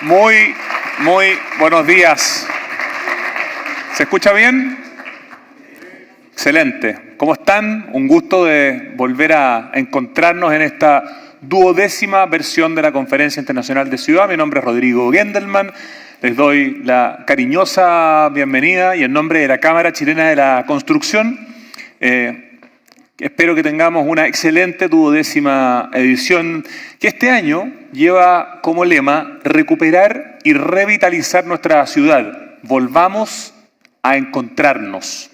Muy buenos días. ¿Se escucha bien? Excelente. ¿Cómo están? Un gusto de volver a encontrarnos en esta 12ª versión de la Conferencia Internacional de Ciudad. Mi nombre es Rodrigo Gendelman. Les doy la cariñosa bienvenida y en nombre de la Cámara Chilena de la Construcción, espero que tengamos una excelente 12ª edición que este año lleva como lema recuperar y revitalizar nuestra ciudad. Volvamos a encontrarnos.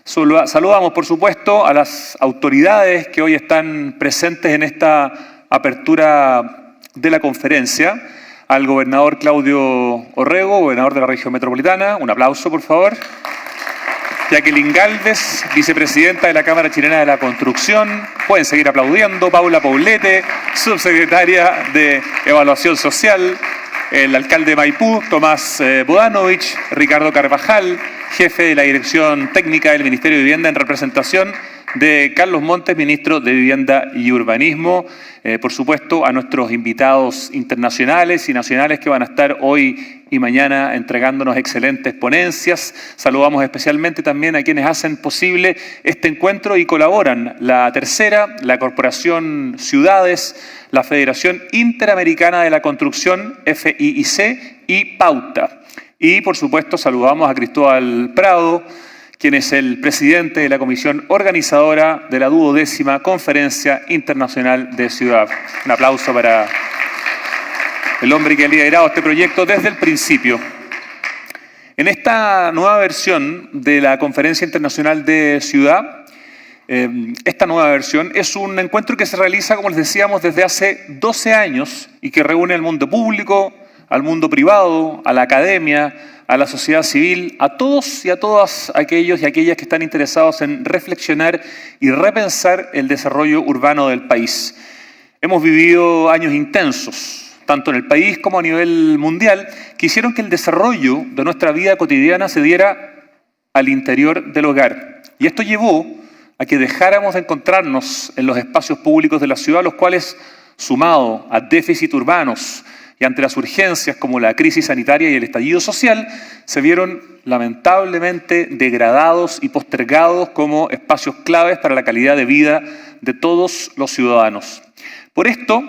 Saludamos, por supuesto, a las autoridades que hoy están presentes en esta apertura de la conferencia. Al gobernador Claudio Orrego, gobernador de la región metropolitana. Un aplauso, por favor. Jacqueline Gálvez, vicepresidenta de la Cámara Chilena de la Construcción. Pueden seguir aplaudiendo. Paula Poblete, subsecretaria de Evaluación Social. El alcalde de Maipú, Tomás Bodanovich. Ricardo Carvajal, jefe de la Dirección Técnica del Ministerio de Vivienda en representación de Carlos Montes, ministro de Vivienda y Urbanismo. Por supuesto, a nuestros invitados internacionales y nacionales que van a estar hoy y mañana entregándonos excelentes ponencias. Saludamos especialmente también a quienes hacen posible este encuentro y colaboran: la Tercera, la Corporación Ciudades, la Federación Interamericana de la Construcción, FIIC, y Pauta. Y, por supuesto, saludamos a Cristóbal Prado, quien es el presidente de la comisión organizadora de la 12ª Conferencia Internacional de Ciudad. Un aplauso para el hombre que ha liderado este proyecto desde el principio. En esta nueva versión de la Conferencia Internacional de Ciudad, esta nueva versión es un encuentro que se realiza, como les decíamos, desde hace 12 años y que reúne al mundo público, al mundo privado, a la academia, a la sociedad civil, a todos y a todas aquellos y aquellas que están interesados en reflexionar y repensar el desarrollo urbano del país. Hemos vivido años intensos, tanto en el país como a nivel mundial, que hicieron que el desarrollo de nuestra vida cotidiana se diera al interior del hogar. Y esto llevó a que dejáramos de encontrarnos en los espacios públicos de la ciudad, los cuales, sumado a déficits urbanos, y ante las urgencias como la crisis sanitaria y el estallido social, se vieron lamentablemente degradados y postergados como espacios claves para la calidad de vida de todos los ciudadanos. Por esto,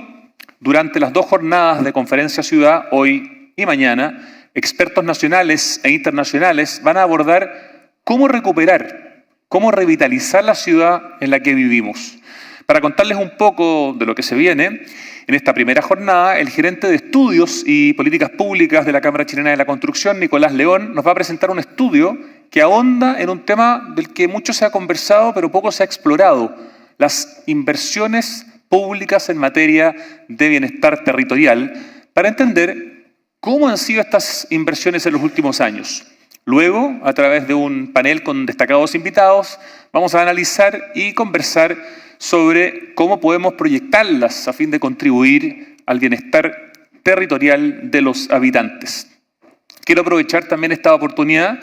durante las 2 jornadas de Conferencia Ciudad, hoy y mañana, expertos nacionales e internacionales van a abordar cómo recuperar, cómo revitalizar la ciudad en la que vivimos. Para contarles un poco de lo que se viene, en esta primera jornada, el gerente de Estudios y Políticas Públicas de la Cámara Chilena de la Construcción, Nicolás León, nos va a presentar un estudio que ahonda en un tema del que mucho se ha conversado, pero poco se ha explorado: las inversiones públicas en materia de bienestar territorial, para entender cómo han sido estas inversiones en los últimos años. Luego, a través de un panel con destacados invitados, vamos a analizar y conversar sobre cómo podemos proyectarlas a fin de contribuir al bienestar territorial de los habitantes. Quiero aprovechar también esta oportunidad,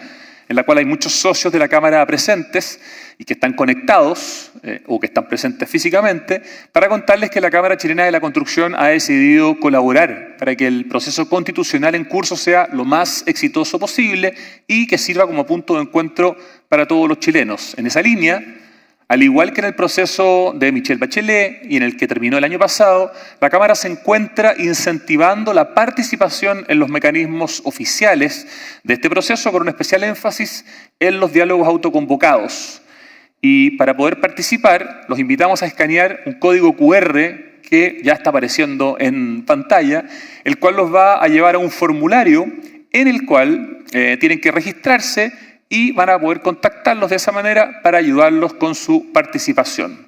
en la cual hay muchos socios de la Cámara presentes y que están conectados o que están presentes físicamente, para contarles que la Cámara Chilena de la Construcción ha decidido colaborar para que el proceso constitucional en curso sea lo más exitoso posible y que sirva como punto de encuentro para todos los chilenos. En esa línea, al igual que en el proceso de Michelle Bachelet y en el que terminó el año pasado, la Cámara se encuentra incentivando la participación en los mecanismos oficiales de este proceso, con un especial énfasis en los diálogos autoconvocados. Y para poder participar, los invitamos a escanear un código QR que ya está apareciendo en pantalla, el cual los va a llevar a un formulario en el cual tienen que registrarse y van a poder contactarlos de esa manera para ayudarlos con su participación.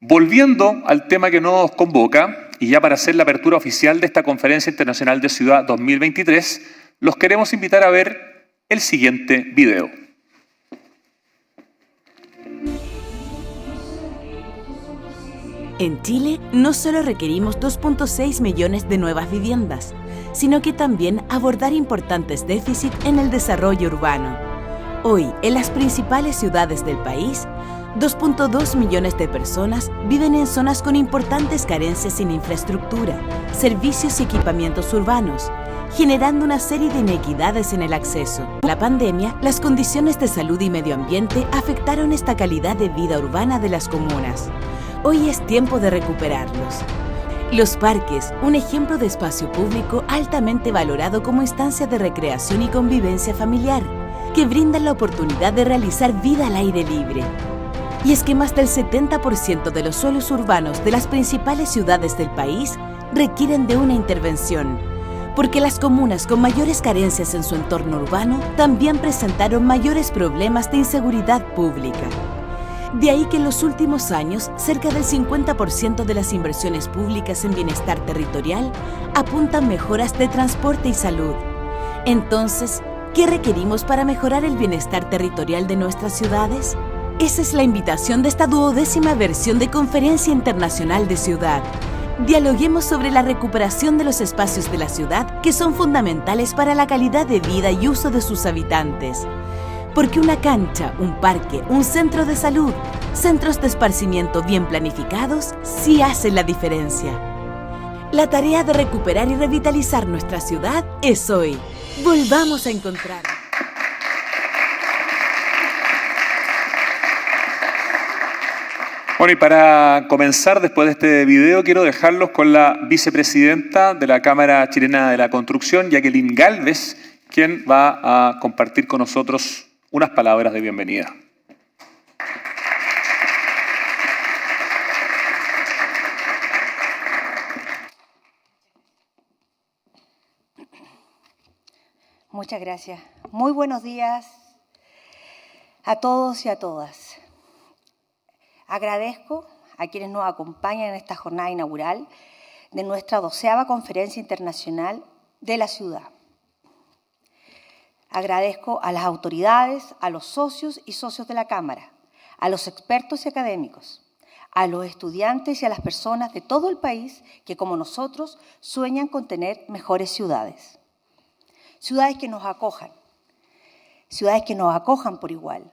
Volviendo al tema que nos convoca, y ya para hacer la apertura oficial de esta Conferencia Internacional de Ciudad 2023, los queremos invitar a ver el siguiente video. En Chile no solo requerimos 2.6 millones de nuevas viviendas, sino que también abordar importantes déficits en el desarrollo urbano. Hoy, en las principales ciudades del país, 2.2 millones de personas viven en zonas con importantes carencias en infraestructura, servicios y equipamientos urbanos, generando una serie de inequidades en el acceso. La pandemia, las condiciones de salud y medio ambiente afectaron esta calidad de vida urbana de las comunas. Hoy es tiempo de recuperarlos. Los parques, un ejemplo de espacio público altamente valorado como instancia de recreación y convivencia familiar, que brindan la oportunidad de realizar vida al aire libre. Y es que más del 70% de los suelos urbanos de las principales ciudades del país requieren de una intervención, porque las comunas con mayores carencias en su entorno urbano también presentaron mayores problemas de inseguridad pública. De ahí que en los últimos años, cerca del 50% de las inversiones públicas en bienestar territorial apuntan mejoras de transporte y salud. Entonces, ¿qué requerimos para mejorar el bienestar territorial de nuestras ciudades? Esa es la invitación de esta 12ª versión de Conferencia Internacional de Ciudad. Dialoguemos sobre la recuperación de los espacios de la ciudad que son fundamentales para la calidad de vida y uso de sus habitantes. Porque una cancha, un parque, un centro de salud, centros de esparcimiento bien planificados, sí hacen la diferencia. La tarea de recuperar y revitalizar nuestra ciudad es hoy. Volvamos a encontrar. Bueno, y para comenzar después de este video, quiero dejarlos con la vicepresidenta de la Cámara Chilena de la Construcción, Jacqueline Gálvez, quien va a compartir con nosotros unas palabras de bienvenida. Muchas gracias. Muy buenos días a todos y a todas. Agradezco a quienes nos acompañan en esta jornada inaugural de nuestra 12ª Conferencia Internacional de la Ciudad. Agradezco a las autoridades, a los socios y socios de la Cámara, a los expertos y académicos, a los estudiantes y a las personas de todo el país que, como nosotros, sueñan con tener mejores ciudades. Ciudades que nos acojan por igual,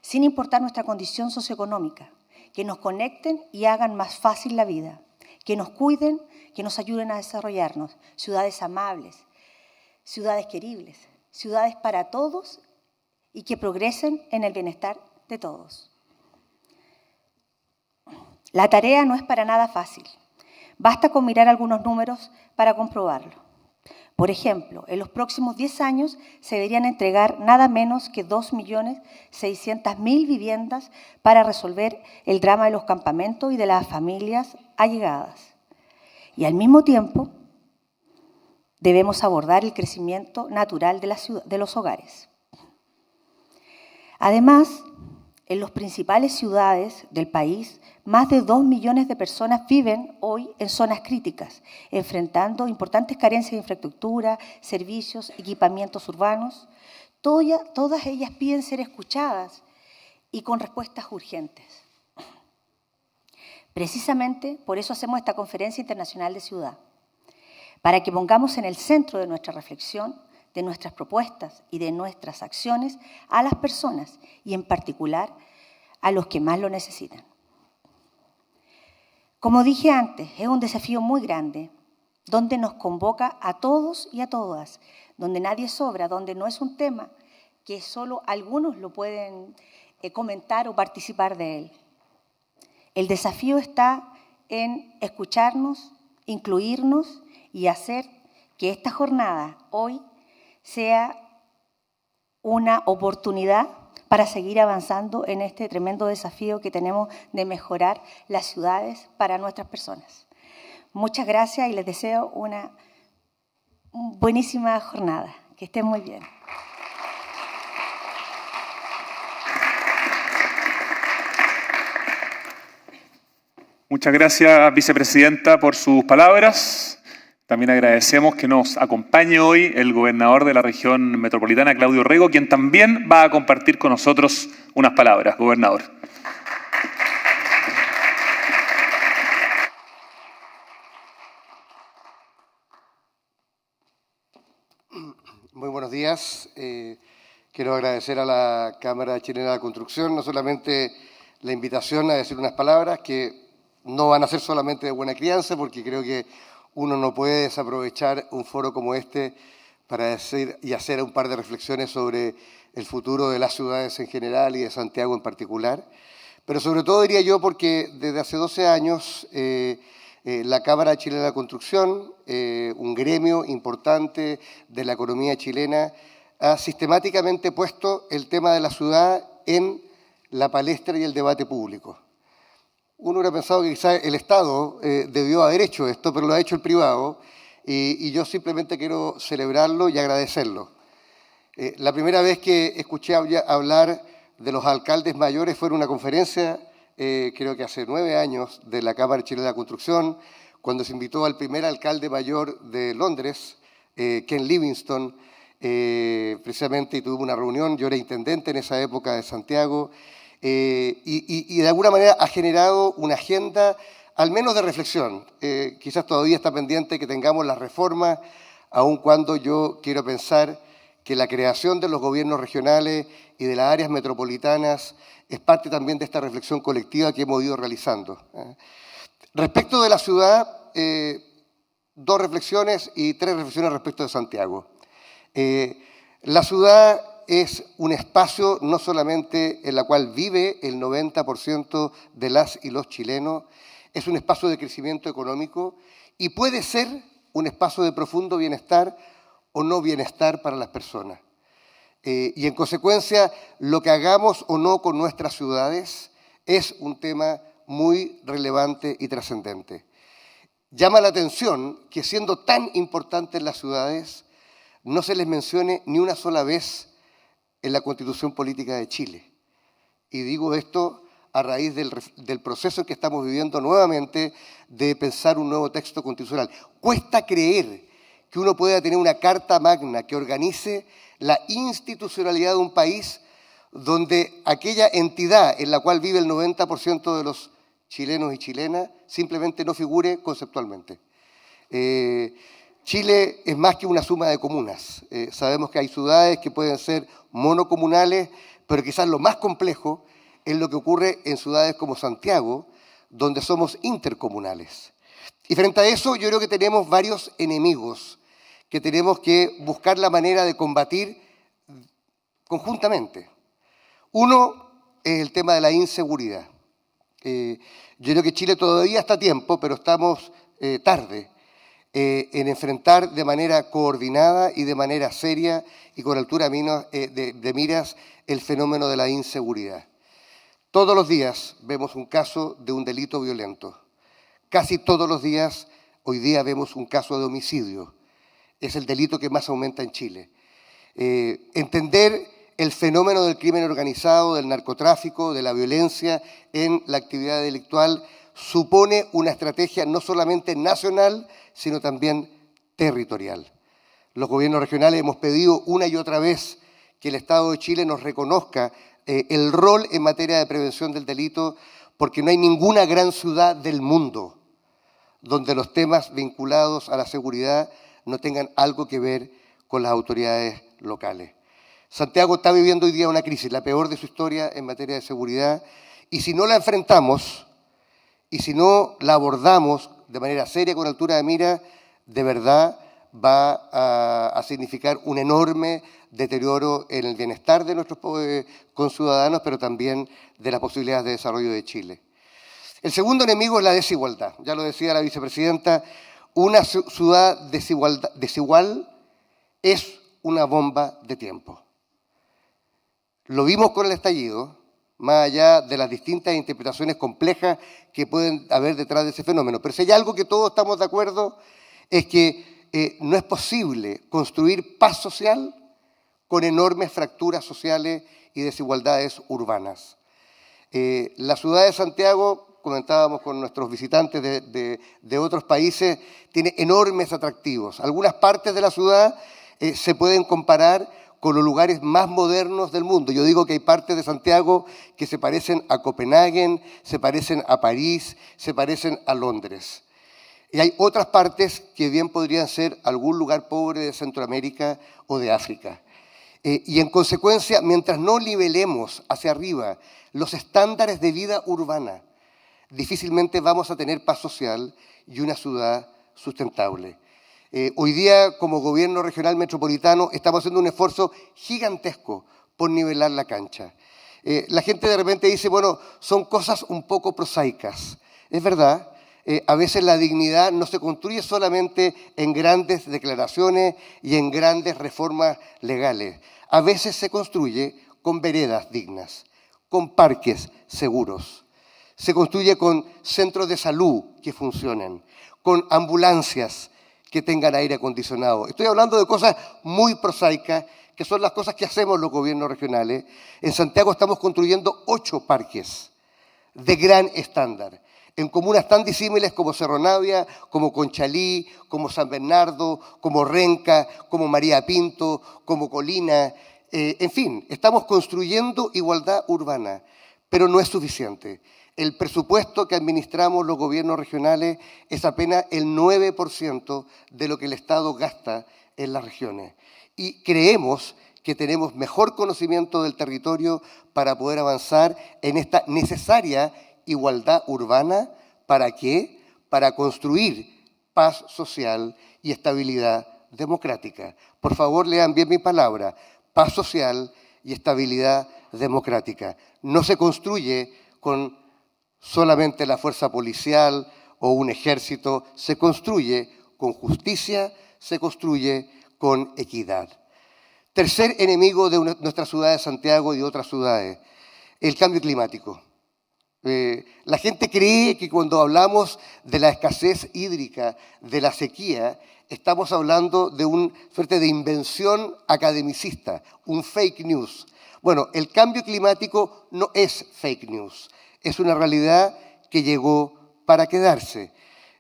sin importar nuestra condición socioeconómica, que nos conecten y hagan más fácil la vida, que nos cuiden, que nos ayuden a desarrollarnos, ciudades amables, ciudades queribles, ciudades para todos y que progresen en el bienestar de todos. La tarea no es para nada fácil. Basta con mirar algunos números para comprobarlo. Por ejemplo, en los próximos 10 años se deberían entregar nada menos que 2.600.000 viviendas para resolver el drama de los campamentos y de las familias allegadas. Y al mismo tiempo, debemos abordar el crecimiento natural de los hogares. Además, en las principales ciudades del país, más de 2 millones de personas viven hoy en zonas críticas, enfrentando importantes carencias de infraestructura, servicios, equipamientos urbanos. Todas ellas piden ser escuchadas y con respuestas urgentes. Precisamente por eso hacemos esta Conferencia Internacional de Ciudad, para que pongamos en el centro de nuestra reflexión, de nuestras propuestas y de nuestras acciones a las personas y en particular a los que más lo necesitan. Como dije antes, es un desafío muy grande, donde nos convoca a todos y a todas, donde nadie sobra, donde no es un tema que solo algunos lo pueden comentar o participar de él. El desafío está en escucharnos, incluirnos y hacer que esta jornada hoy sea una oportunidad para seguir avanzando en este tremendo desafío que tenemos de mejorar las ciudades para nuestras personas. Muchas gracias y les deseo una buenísima jornada. Que estén muy bien. Muchas gracias, vicepresidenta, por sus palabras. También agradecemos que nos acompañe hoy el gobernador de la región metropolitana, Claudio Rego, quien también va a compartir con nosotros unas palabras. Gobernador. Muy buenos días. Quiero agradecer a la Cámara Chilena de la Construcción no solamente la invitación a decir unas palabras que no van a ser solamente de buena crianza, porque creo que uno no puede desaprovechar un foro como este para decir y hacer un par de reflexiones sobre el futuro de las ciudades en general y de Santiago en particular. Pero sobre todo diría yo porque desde hace 12 años la Cámara Chilena de la Construcción, un gremio importante de la economía chilena, ha sistemáticamente puesto el tema de la ciudad en la palestra y el debate público. Uno hubiera pensado que quizás el Estado debió haber hecho esto, pero lo ha hecho el privado, y yo simplemente quiero celebrarlo y agradecerlo. La primera vez que escuché hablar de los alcaldes mayores fue en una conferencia, creo que hace 9 años, de la Cámara Chilena de la Construcción, cuando se invitó al primer alcalde mayor de Londres, Ken Livingstone, precisamente, y tuve una reunión. Yo era intendente en esa época de Santiago, y de alguna manera ha generado una agenda, al menos de reflexión. Quizás todavía está pendiente que tengamos las reformas, aun cuando yo quiero pensar que la creación de los gobiernos regionales y de las áreas metropolitanas es parte también de esta reflexión colectiva que hemos ido realizando. Respecto de la ciudad, 2 reflexiones y 3 reflexiones respecto de Santiago. La ciudad es un espacio no solamente en la cual vive el 90% de las y los chilenos, es un espacio de crecimiento económico y puede ser un espacio de profundo bienestar o no bienestar para las personas. Y en consecuencia, lo que hagamos o no con nuestras ciudades es un tema muy relevante y trascendente. Llama la atención que siendo tan importantes las ciudades, no se les mencione ni una sola vez en la Constitución Política de Chile. Y digo esto a raíz del proceso que estamos viviendo nuevamente de pensar un nuevo texto constitucional. Cuesta creer que uno pueda tener una carta magna que organice la institucionalidad de un país donde aquella entidad en la cual vive el 90% de los chilenos y chilenas simplemente no figure conceptualmente. Chile es más que una suma de comunas. Sabemos que hay ciudades que pueden ser monocomunales, pero quizás lo más complejo es lo que ocurre en ciudades como Santiago, donde somos intercomunales. Y frente a eso, yo creo que tenemos varios enemigos que tenemos que buscar la manera de combatir conjuntamente. Uno es el tema de la inseguridad. Yo creo que Chile todavía está a tiempo, pero estamos tarde en enfrentar de manera coordinada y de manera seria y con altura de miras el fenómeno de la inseguridad. Todos los días vemos un caso de un delito violento. Casi todos los días, hoy día vemos un caso de homicidio. Es el delito que más aumenta en Chile. Entender el fenómeno del crimen organizado, del narcotráfico, de la violencia en la actividad delictual supone una estrategia no solamente nacional, sino también territorial. Los gobiernos regionales hemos pedido una y otra vez que el Estado de Chile nos reconozca el rol en materia de prevención del delito, porque no hay ninguna gran ciudad del mundo donde los temas vinculados a la seguridad no tengan algo que ver con las autoridades locales. Santiago está viviendo hoy día una crisis, la peor de su historia en materia de seguridad, y si no la enfrentamos y si no la abordamos de manera seria, con altura de mira, de verdad va a significar un enorme deterioro en el bienestar de nuestros conciudadanos, pero también de las posibilidades de desarrollo de Chile. El segundo enemigo es la desigualdad. Ya lo decía la vicepresidenta, una ciudad desigual es una bomba de tiempo. Lo vimos con el estallido, más allá de las distintas interpretaciones complejas que pueden haber detrás de ese fenómeno. Pero si hay algo que todos estamos de acuerdo, es que no es posible construir paz social con enormes fracturas sociales y desigualdades urbanas. La ciudad de Santiago, comentábamos con nuestros visitantes de otros países, tiene enormes atractivos. Algunas partes de la ciudad se pueden comparar con los lugares más modernos del mundo. Yo digo que hay partes de Santiago que se parecen a Copenhague, se parecen a París, se parecen a Londres. Y hay otras partes que bien podrían ser algún lugar pobre de Centroamérica o de África. Y en consecuencia, mientras no nivelemos hacia arriba los estándares de vida urbana, difícilmente vamos a tener paz social y una ciudad sustentable. Hoy día, como gobierno regional metropolitano, estamos haciendo un esfuerzo gigantesco por nivelar la cancha. La gente de repente dice, bueno, son cosas un poco prosaicas. Es verdad, a veces la dignidad no se construye solamente en grandes declaraciones y en grandes reformas legales. A veces se construye con veredas dignas, con parques seguros. Se construye con centros de salud que funcionen, con ambulancias que tengan aire acondicionado. Estoy hablando de cosas muy prosaicas, que son las cosas que hacemos los gobiernos regionales. En Santiago estamos construyendo 8 parques de gran estándar, en comunas tan disímiles como Cerro Navia, como Conchalí, como San Bernardo, como Renca, como María Pinto, como Colina. En fin, estamos construyendo igualdad urbana, pero no es suficiente. El presupuesto que administramos los gobiernos regionales es apenas el 9% de lo que el Estado gasta en las regiones. Y creemos que tenemos mejor conocimiento del territorio para poder avanzar en esta necesaria igualdad urbana. ¿Para qué? Para construir paz social y estabilidad democrática. Por favor, lean bien mi palabra, paz social y estabilidad democrática. No se construye con solamente la fuerza policial o un ejército, se construye con justicia, se construye con equidad. Tercer enemigo de nuestra ciudad de Santiago y de otras ciudades, el cambio climático. La gente cree que cuando hablamos de la escasez hídrica, de la sequía, estamos hablando de una suerte de invención academicista, un fake news. Bueno, el cambio climático no es fake news, es una realidad que llegó para quedarse.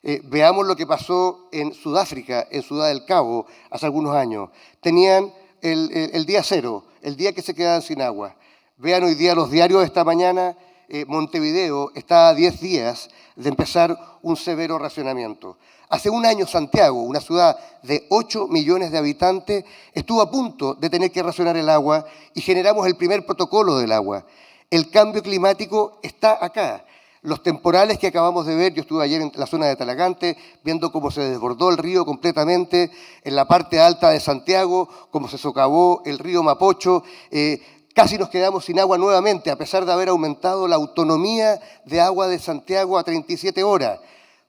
Veamos lo que pasó en Sudáfrica, en Ciudad del Cabo, hace algunos años. Tenían el día cero, el día que se quedaban sin agua. Vean hoy día los diarios de esta mañana. Montevideo está a 10 días de empezar un severo racionamiento. Hace un año Santiago, una ciudad de 8 millones de habitantes, estuvo a punto de tener que racionar el agua y generamos el primer protocolo del agua. El cambio climático está acá. Los temporales que acabamos de ver, yo estuve ayer en la zona de Talagante, viendo cómo se desbordó el río completamente, en la parte alta de Santiago, cómo se socavó el río Mapocho. Casi nos quedamos sin agua nuevamente, a pesar de haber aumentado la autonomía de agua de Santiago a 37 horas.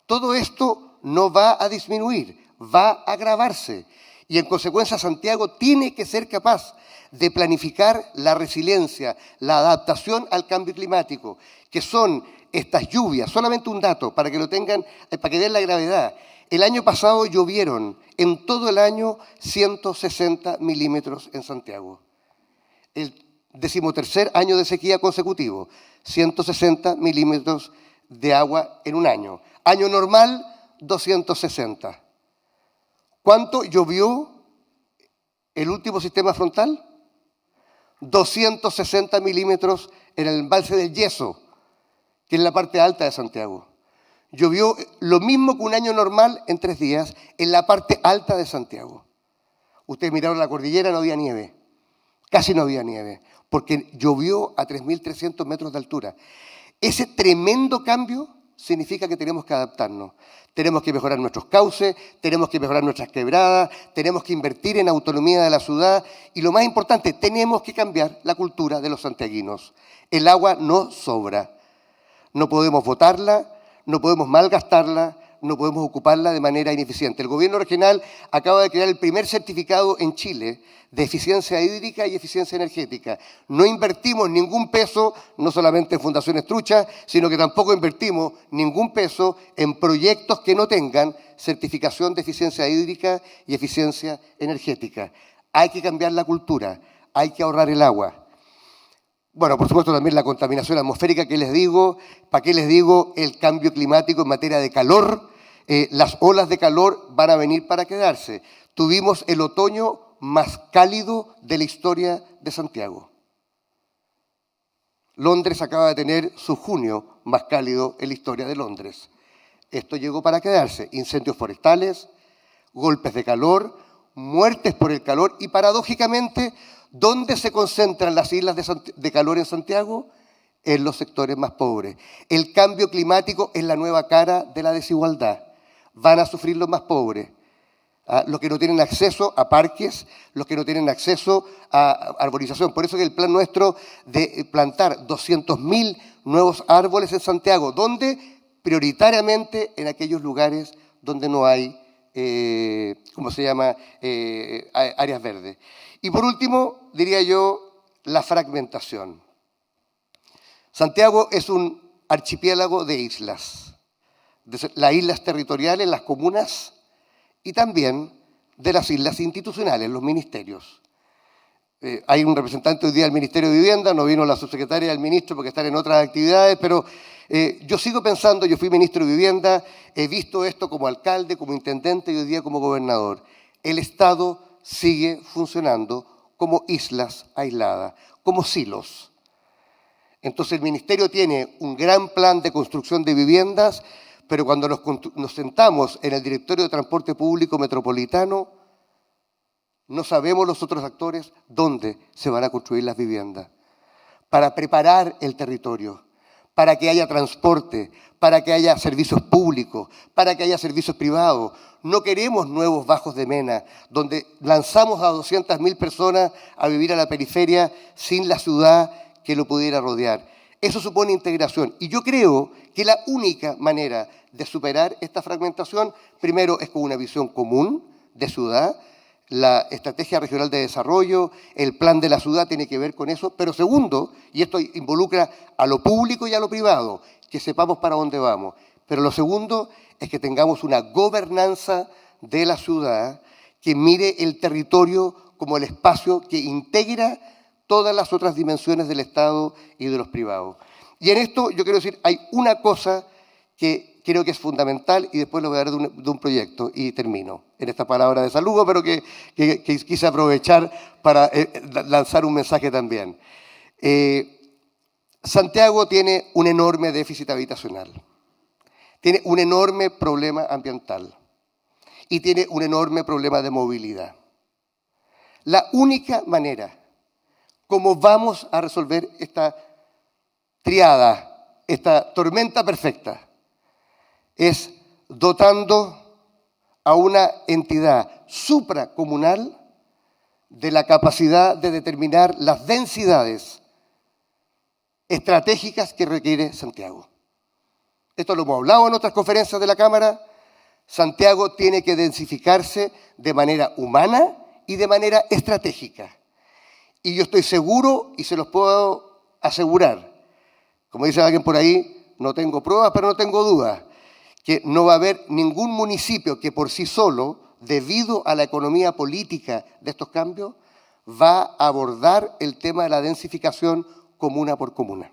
Todo esto no va a disminuir, va a agravarse. Y en consecuencia Santiago tiene que ser capaz de planificar la resiliencia, la adaptación al cambio climático, que son estas lluvias. Solamente un dato para que lo tengan, para que vean la gravedad. El año pasado llovieron en todo el año 160 milímetros en Santiago. El 13º año de sequía consecutivo, 160 milímetros de agua en un año. Año normal, 260. ¿Cuánto llovió el último sistema frontal? 260 milímetros en el embalse del Yeso, que es la parte alta de Santiago. Llovió lo mismo que un año normal en 3 días en la parte alta de Santiago. Ustedes miraron la cordillera, no había nieve. Casi no había nieve, porque llovió a 3.300 metros de altura. Ese tremendo cambio significa que tenemos que adaptarnos. Tenemos que mejorar nuestros cauces, tenemos que mejorar nuestras quebradas, tenemos que invertir en autonomía de la ciudad y lo más importante, tenemos que cambiar la cultura de los santiaguinos. El agua no sobra. No podemos botarla, no podemos malgastarla, no podemos ocuparla de manera ineficiente. El gobierno regional acaba de crear el primer certificado en Chile de eficiencia hídrica y eficiencia energética. No invertimos ningún peso, no solamente en fundaciones truchas, sino que tampoco invertimos ningún peso en proyectos que no tengan certificación de eficiencia hídrica y eficiencia energética. Hay que cambiar la cultura, hay que ahorrar el agua. Bueno, por supuesto también la contaminación atmosférica, ¿qué les digo? ¿Para qué les digo el cambio climático en materia de calor? Las olas de calor van a venir para quedarse. Tuvimos el otoño más cálido de la historia de Santiago. Londres acaba de tener su junio más cálido en la historia de Londres. Esto llegó para quedarse. Incendios forestales, golpes de calor, muertes por el calor y paradójicamente, ¿dónde se concentran las islas de calor en Santiago? En los sectores más pobres. El cambio climático es la nueva cara de la desigualdad. Van a sufrir los más pobres. Los que no tienen acceso a parques, los que no tienen acceso a arborización. Por eso que el plan nuestro de plantar 200.000 nuevos árboles en Santiago, donde prioritariamente en aquellos lugares donde no hay, áreas verdes. Y por último, diría yo, la fragmentación. Santiago es un archipiélago de islas. Las islas territoriales, las comunas, y también de las islas institucionales, los ministerios. Hay un representante hoy día del Ministerio de Vivienda, no vino la subsecretaria del ministro porque están en otras actividades, pero yo sigo pensando, yo fui ministro de Vivienda, he visto esto como alcalde, como intendente y hoy día como gobernador. El Estado sigue funcionando como islas aisladas, como silos. Entonces el ministerio tiene un gran plan de construcción de viviendas, pero cuando nos sentamos en el Directorio de Transporte Público Metropolitano, no sabemos los otros actores dónde se van a construir las viviendas. Para preparar el territorio, para que haya transporte, para que haya servicios públicos, para que haya servicios privados. No queremos nuevos bajos de Mena, donde lanzamos a 200.000 personas a vivir a la periferia sin la ciudad que lo pudiera rodear. Eso supone integración. Y yo creo que la única manera de superar esta fragmentación, primero, es con una visión común de ciudad. La estrategia regional de desarrollo, el plan de la ciudad tiene que ver con eso. Pero segundo, y esto involucra a lo público y a lo privado, que sepamos para dónde vamos. Pero lo segundo es que tengamos una gobernanza de la ciudad que mire el territorio como el espacio que integra todas las otras dimensiones del Estado y de los privados. Y en esto yo quiero decir, hay una cosa que creo que es fundamental y después lo voy a dar de un proyecto y termino en esta palabra de saludo, pero que quise aprovechar para lanzar un mensaje también. Santiago tiene un enorme déficit habitacional, tiene un enorme problema ambiental y tiene un enorme problema de movilidad. La única manera como vamos a resolver esta triada, esta tormenta perfecta, es dotando a una entidad supracomunal de la capacidad de determinar las densidades estratégicas que requiere Santiago. Esto lo hemos hablado en otras conferencias de la Cámara. Santiago tiene que densificarse de manera humana y de manera estratégica. Y yo estoy seguro, y se los puedo asegurar, como dice alguien por ahí, no tengo pruebas, pero no tengo dudas, que no va a haber ningún municipio que por sí solo, debido a la economía política de estos cambios, va a abordar el tema de la densificación comuna por comuna.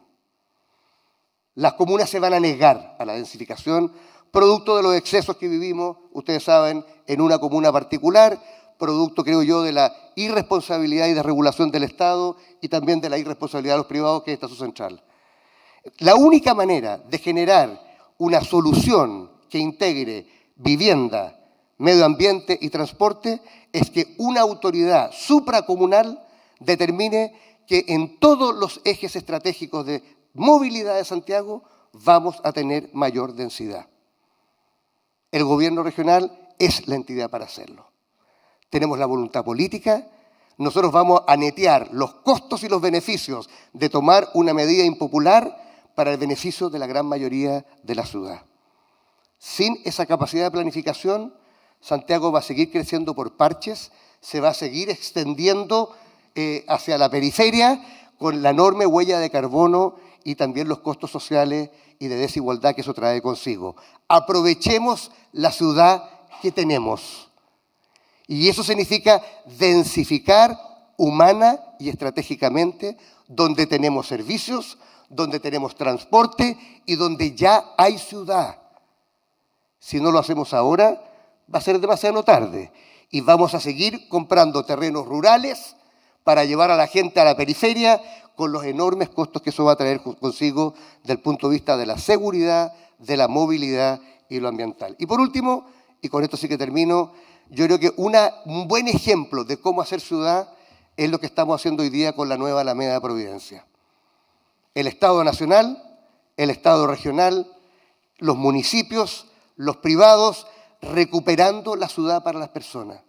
Las comunas se van a negar a la densificación, producto de los excesos que vivimos, ustedes saben, en una comuna particular, producto, creo yo, de la irresponsabilidad y desregulación del Estado y también de la irresponsabilidad de los privados, que es esta su central. La única manera de generar una solución que integre vivienda, medio ambiente y transporte es que una autoridad supracomunal determine que en todos los ejes estratégicos de movilidad de Santiago vamos a tener mayor densidad. El gobierno regional es la entidad para hacerlo. Tenemos la voluntad política, nosotros vamos a netear los costos y los beneficios de tomar una medida impopular para el beneficio de la gran mayoría de la ciudad. Sin esa capacidad de planificación, Santiago va a seguir creciendo por parches, se va a seguir extendiendo hacia la periferia con la enorme huella de carbono y también los costos sociales y de desigualdad que eso trae consigo. Aprovechemos la ciudad que tenemos. Y eso significa densificar humana y estratégicamente donde tenemos servicios, donde tenemos transporte y donde ya hay ciudad. Si no lo hacemos ahora, va a ser demasiado tarde y vamos a seguir comprando terrenos rurales para llevar a la gente a la periferia con los enormes costos que eso va a traer consigo desde el punto de vista de la seguridad, de la movilidad y lo ambiental. Y por último, y con esto sí que termino, Yo creo que un buen ejemplo de cómo hacer ciudad es lo que estamos haciendo hoy día con la nueva Alameda de Providencia. El Estado nacional, el Estado regional, los municipios, los privados, recuperando la ciudad para las personas,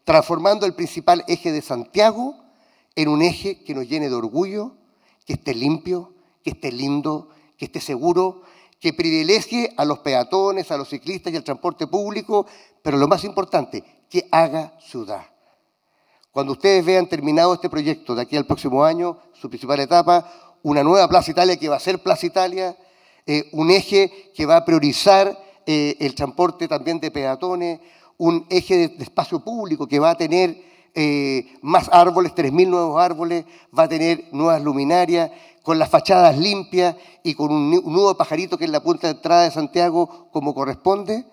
transformando el principal eje de Santiago en un eje que nos llene de orgullo, que esté limpio, que esté lindo, que esté seguro, que privilegie a los peatones, a los ciclistas y al transporte público, pero lo más importante, que haga ciudad. Cuando ustedes vean terminado este proyecto de aquí al próximo año, su principal etapa, una nueva Plaza Italia que va a ser Plaza Italia, un eje que va a priorizar el transporte también de peatones, un eje de espacio público que va a tener más árboles, 3.000 nuevos árboles, va a tener nuevas luminarias, con las fachadas limpias y con un nuevo pajarito que es la punta de entrada de Santiago como corresponde.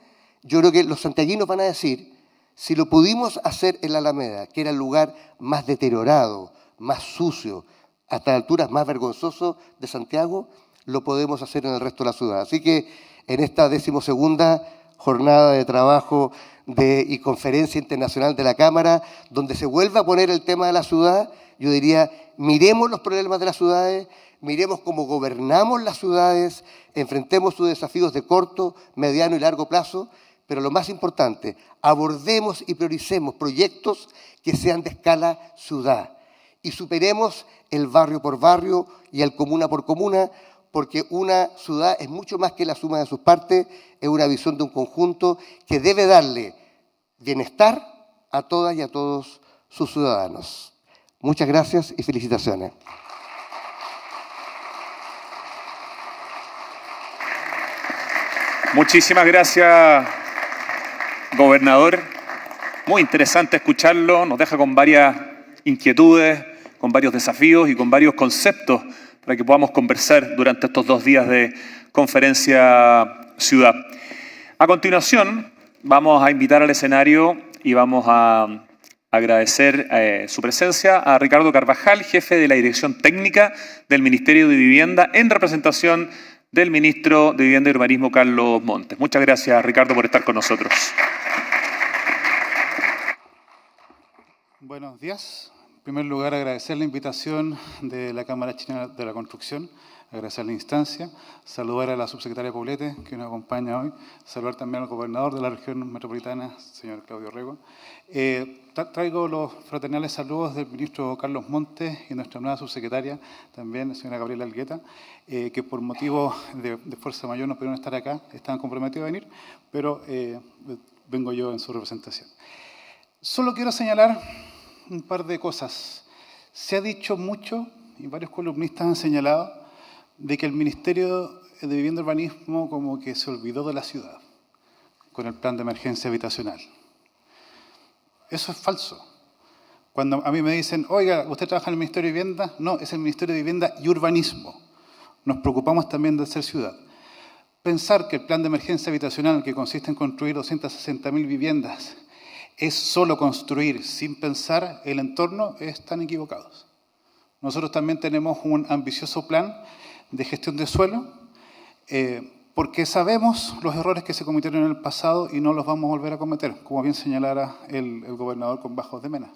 Yo creo que los santiaguinos van a decir, si lo pudimos hacer en la Alameda, que era el lugar más deteriorado, más sucio, hasta alturas más vergonzoso de Santiago, lo podemos hacer en el resto de la ciudad. Así que en esta 12ª jornada de trabajo y conferencia internacional de la Cámara, donde se vuelve a poner el tema de la ciudad, yo diría, miremos los problemas de las ciudades, miremos cómo gobernamos las ciudades, enfrentemos sus desafíos de corto, mediano y largo plazo, pero lo más importante, abordemos y prioricemos proyectos que sean de escala ciudad y superemos el barrio por barrio y el comuna por comuna, porque una ciudad es mucho más que la suma de sus partes, es una visión de un conjunto que debe darle bienestar a todas y a todos sus ciudadanos. Muchas gracias y felicitaciones. Muchísimas gracias, gobernador. Muy interesante escucharlo, nos deja con varias inquietudes, con varios desafíos y con varios conceptos para que podamos conversar durante estos 2 días de conferencia ciudad. A continuación, vamos a invitar al escenario y vamos a agradecer su presencia a Ricardo Carvajal, jefe de la Dirección Técnica del Ministerio de Vivienda, en representación del ministro de Vivienda y Urbanismo, Carlos Montes. Muchas gracias, Ricardo, por estar con nosotros. Buenos días. En primer lugar, agradecer la invitación de la Cámara Chilena de la Construcción, agradecer la instancia, saludar a la subsecretaria Poblete, que nos acompaña hoy, saludar también al gobernador de la región metropolitana, señor Claudio Rego. Traigo los fraternales saludos del ministro Carlos Montes y nuestra nueva subsecretaria, también la señora Gabriela Algueta, que por motivos de fuerza mayor no pudieron estar acá, estaban comprometidos a venir, pero vengo yo en su representación. Solo quiero señalar un par de cosas. Se ha dicho mucho, y varios columnistas han señalado, de que el Ministerio de Vivienda y Urbanismo como que se olvidó de la ciudad con el plan de emergencia habitacional. Eso es falso. Cuando a mí me dicen, oiga, ¿usted trabaja en el Ministerio de Vivienda? No, es el Ministerio de Vivienda y Urbanismo. Nos preocupamos también de ser ciudad. Pensar que el plan de emergencia habitacional, que consiste en construir 260.000 viviendas, es solo construir sin pensar el entorno, están equivocados. Nosotros también tenemos un ambicioso plan de gestión de suelo, porque sabemos los errores que se cometieron en el pasado y no los vamos a volver a cometer, como bien señalara el gobernador con Bajos de Mena.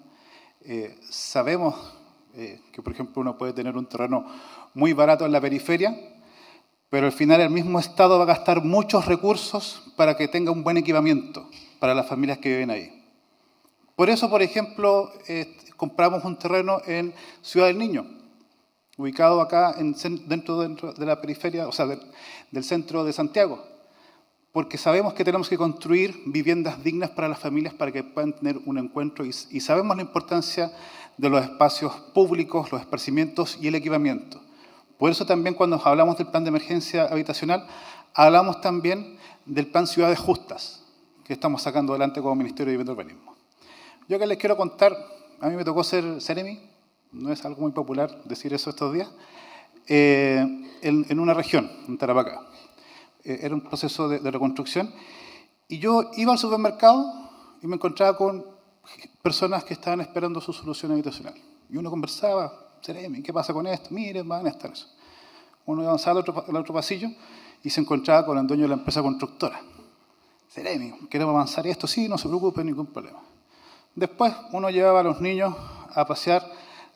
Sabemos que, por ejemplo, uno puede tener un terreno muy barato en la periferia, pero al final el mismo Estado va a gastar muchos recursos para que tenga un buen equipamiento para las familias que viven ahí. Por eso, por ejemplo, compramos un terreno en Ciudad del Niño, ubicado acá dentro de la periferia, o sea, del centro de Santiago, porque sabemos que tenemos que construir viviendas dignas para las familias para que puedan tener un encuentro y sabemos la importancia de los espacios públicos, los esparcimientos y el equipamiento. Por eso también cuando hablamos del plan de emergencia habitacional, hablamos también del plan Ciudades Justas, que estamos sacando adelante como Ministerio de Vivienda y Urbanismo. Yo que les quiero contar, a mí me tocó ser Seremi, no es algo muy popular decir eso estos días, en una región, en Tarapacá. Era un proceso de reconstrucción. Y yo iba al supermercado y me encontraba con personas que estaban esperando su solución habitacional. Y uno conversaba, Seremi, ¿qué pasa con esto? Miren, van a estar eso. Uno avanzaba al otro pasillo y se encontraba con el dueño de la empresa constructora. Seremi, queremos avanzar esto, sí, no se preocupe, ningún problema. Después uno llevaba a los niños a pasear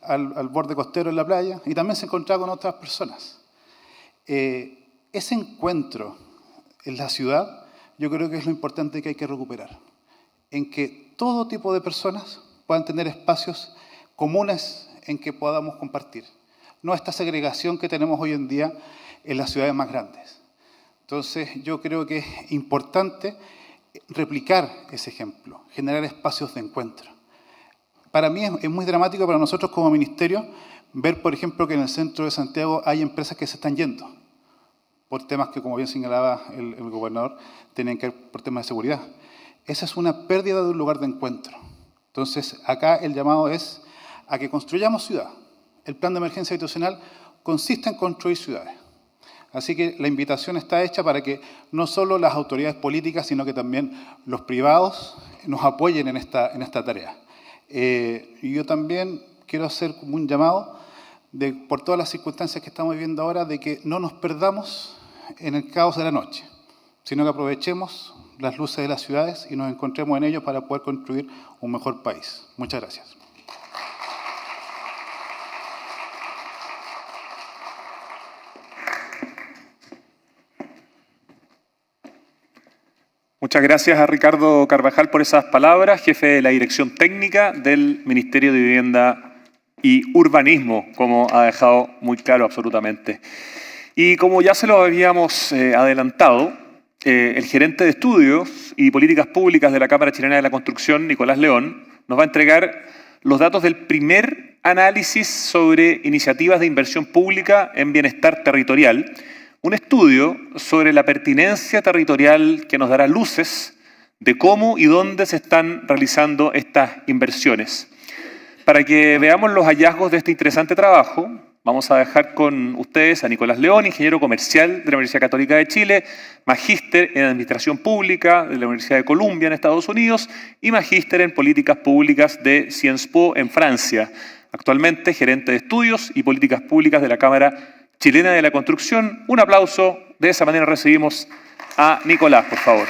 al borde costero en la playa y también se encontraba con otras personas. Ese encuentro en la ciudad yo creo que es lo importante que hay que recuperar, en que todo tipo de personas puedan tener espacios comunes en que podamos compartir. No esta segregación que tenemos hoy en día en las ciudades más grandes. Entonces yo creo que es importante replicar ese ejemplo, generar espacios de encuentro. Para mí es muy dramático para nosotros como ministerio ver, por ejemplo, que en el centro de Santiago hay empresas que se están yendo por temas que, como bien señalaba el gobernador, tienen que ver por temas de seguridad. Esa es una pérdida de un lugar de encuentro. Entonces, acá el llamado es a que construyamos ciudad. El plan de emergencia habitacional consiste en construir ciudades. Así que la invitación está hecha para que no solo las autoridades políticas, sino que también los privados nos apoyen en esta tarea. Y yo también quiero hacer como un llamado, por todas las circunstancias que estamos viviendo ahora, de que no nos perdamos en el caos de la noche, sino que aprovechemos las luces de las ciudades y nos encontremos en ellos para poder construir un mejor país. Muchas gracias. Muchas gracias a Ricardo Carvajal por esas palabras, jefe de la Dirección Técnica del Ministerio de Vivienda y Urbanismo, como ha dejado muy claro absolutamente. Y como ya se lo habíamos adelantado, el gerente de Estudios y Políticas Públicas de la Cámara Chilena de la Construcción, Nicolás León, nos va a entregar los datos del primer análisis sobre iniciativas de inversión pública en bienestar territorial, un estudio sobre la pertinencia territorial que nos dará luces de cómo y dónde se están realizando estas inversiones. Para que veamos los hallazgos de este interesante trabajo, vamos a dejar con ustedes a Nicolás León, ingeniero comercial de la Universidad Católica de Chile, magíster en Administración Pública de la Universidad de Columbia en Estados Unidos y magíster en Políticas Públicas de Sciences Po en Francia. Actualmente gerente de Estudios y Políticas Públicas de la Cámara Chilena de la Construcción. Un aplauso. De esa manera recibimos a Nicolás, por favor.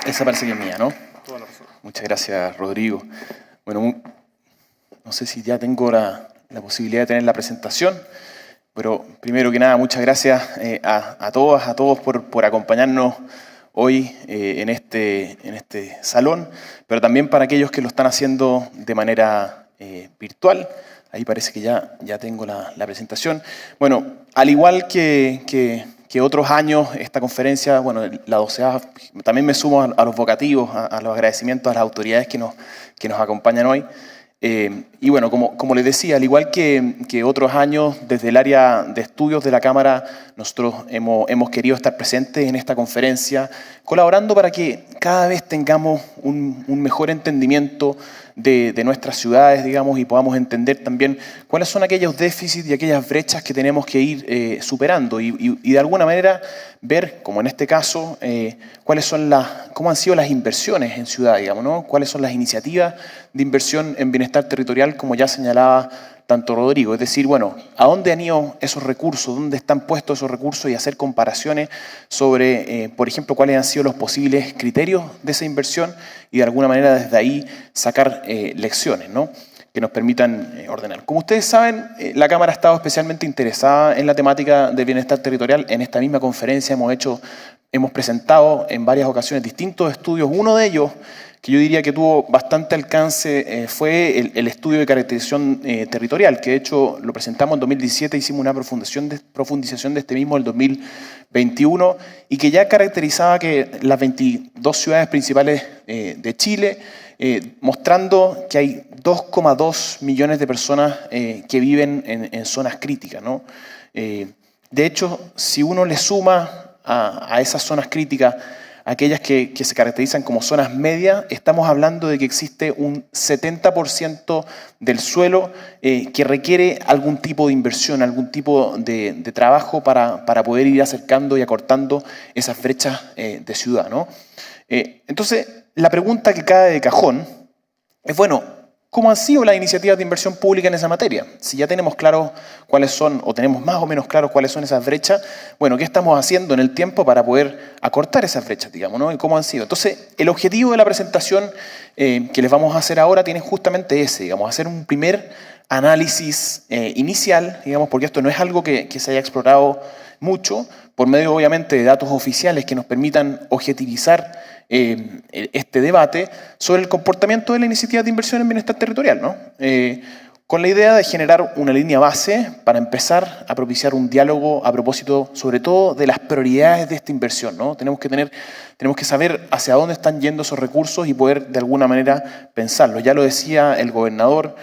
Esa parece que es mía, ¿no? Muchas gracias, Rodrigo. Bueno, no sé si ya tengo la posibilidad de tener la presentación, pero primero que nada, muchas gracias a todas, a todos por acompañarnos hoy en este salón, pero también para aquellos que lo están haciendo de manera virtual. Ahí parece que ya tengo la presentación. Bueno, al igual que otros años, esta conferencia, bueno, la 12ª, también me sumo a los vocativos, a los agradecimientos a las autoridades que nos acompañan hoy. Y bueno, como les decía, al igual que otros años, desde el área de estudios de la Cámara, nosotros hemos querido estar presentes en esta conferencia, colaborando para que cada vez tengamos un mejor entendimiento de nuestras ciudades, digamos, y podamos entender también cuáles son aquellos déficits y aquellas brechas que tenemos que ir superando y de alguna manera ver, como en este caso, cómo han sido las inversiones en ciudad, digamos, ¿no? Cuáles son las iniciativas de inversión en bienestar territorial, como ya señalaba tanto Rodrigo. Es decir, bueno, ¿a dónde han ido esos recursos? ¿Dónde están puestos esos recursos? Y hacer comparaciones sobre, por ejemplo, cuáles han sido los posibles criterios de esa inversión y de alguna manera desde ahí sacar lecciones, ¿no?, que nos permitan ordenar. Como ustedes saben, la Cámara ha estado especialmente interesada en la temática del bienestar territorial. En esta misma conferencia hemos presentado en varias ocasiones distintos estudios. Uno de ellos, que yo diría que tuvo bastante alcance, fue el estudio de caracterización territorial, que de hecho lo presentamos en 2017, hicimos una profundización de este mismo en el 2021, y que ya caracterizaba que las 22 ciudades principales de Chile, mostrando que hay 2,2 millones de personas que viven en zonas críticas, ¿no? De hecho, si uno le suma a esas zonas críticas aquellas que se caracterizan como zonas medias, estamos hablando de que existe un 70% del suelo que requiere algún tipo de inversión, algún tipo de trabajo para poder ir acercando y acortando esas brechas de ciudad, ¿no? Entonces, la pregunta que cae de cajón es, bueno, ¿cómo han sido las iniciativas de inversión pública en esa materia? Si ya tenemos claro cuáles son, o tenemos más o menos claro cuáles son esas brechas, bueno, ¿qué estamos haciendo en el tiempo para poder acortar esas brechas, digamos, ¿no? ¿Y cómo han sido? Entonces, el objetivo de la presentación que les vamos a hacer ahora tiene justamente ese, digamos, hacer un primer análisis inicial, digamos, porque esto no es algo que se haya explorado mucho, por medio obviamente de datos oficiales que nos permitan objetivizar este debate sobre el comportamiento de la iniciativa de inversión en bienestar territorial, ¿no? Con la idea de generar una línea base para empezar a propiciar un diálogo a propósito, sobre todo, de las prioridades de esta inversión, ¿no? Tenemos que saber hacia dónde están yendo esos recursos y poder, de alguna manera, pensarlo. Ya lo decía el gobernador,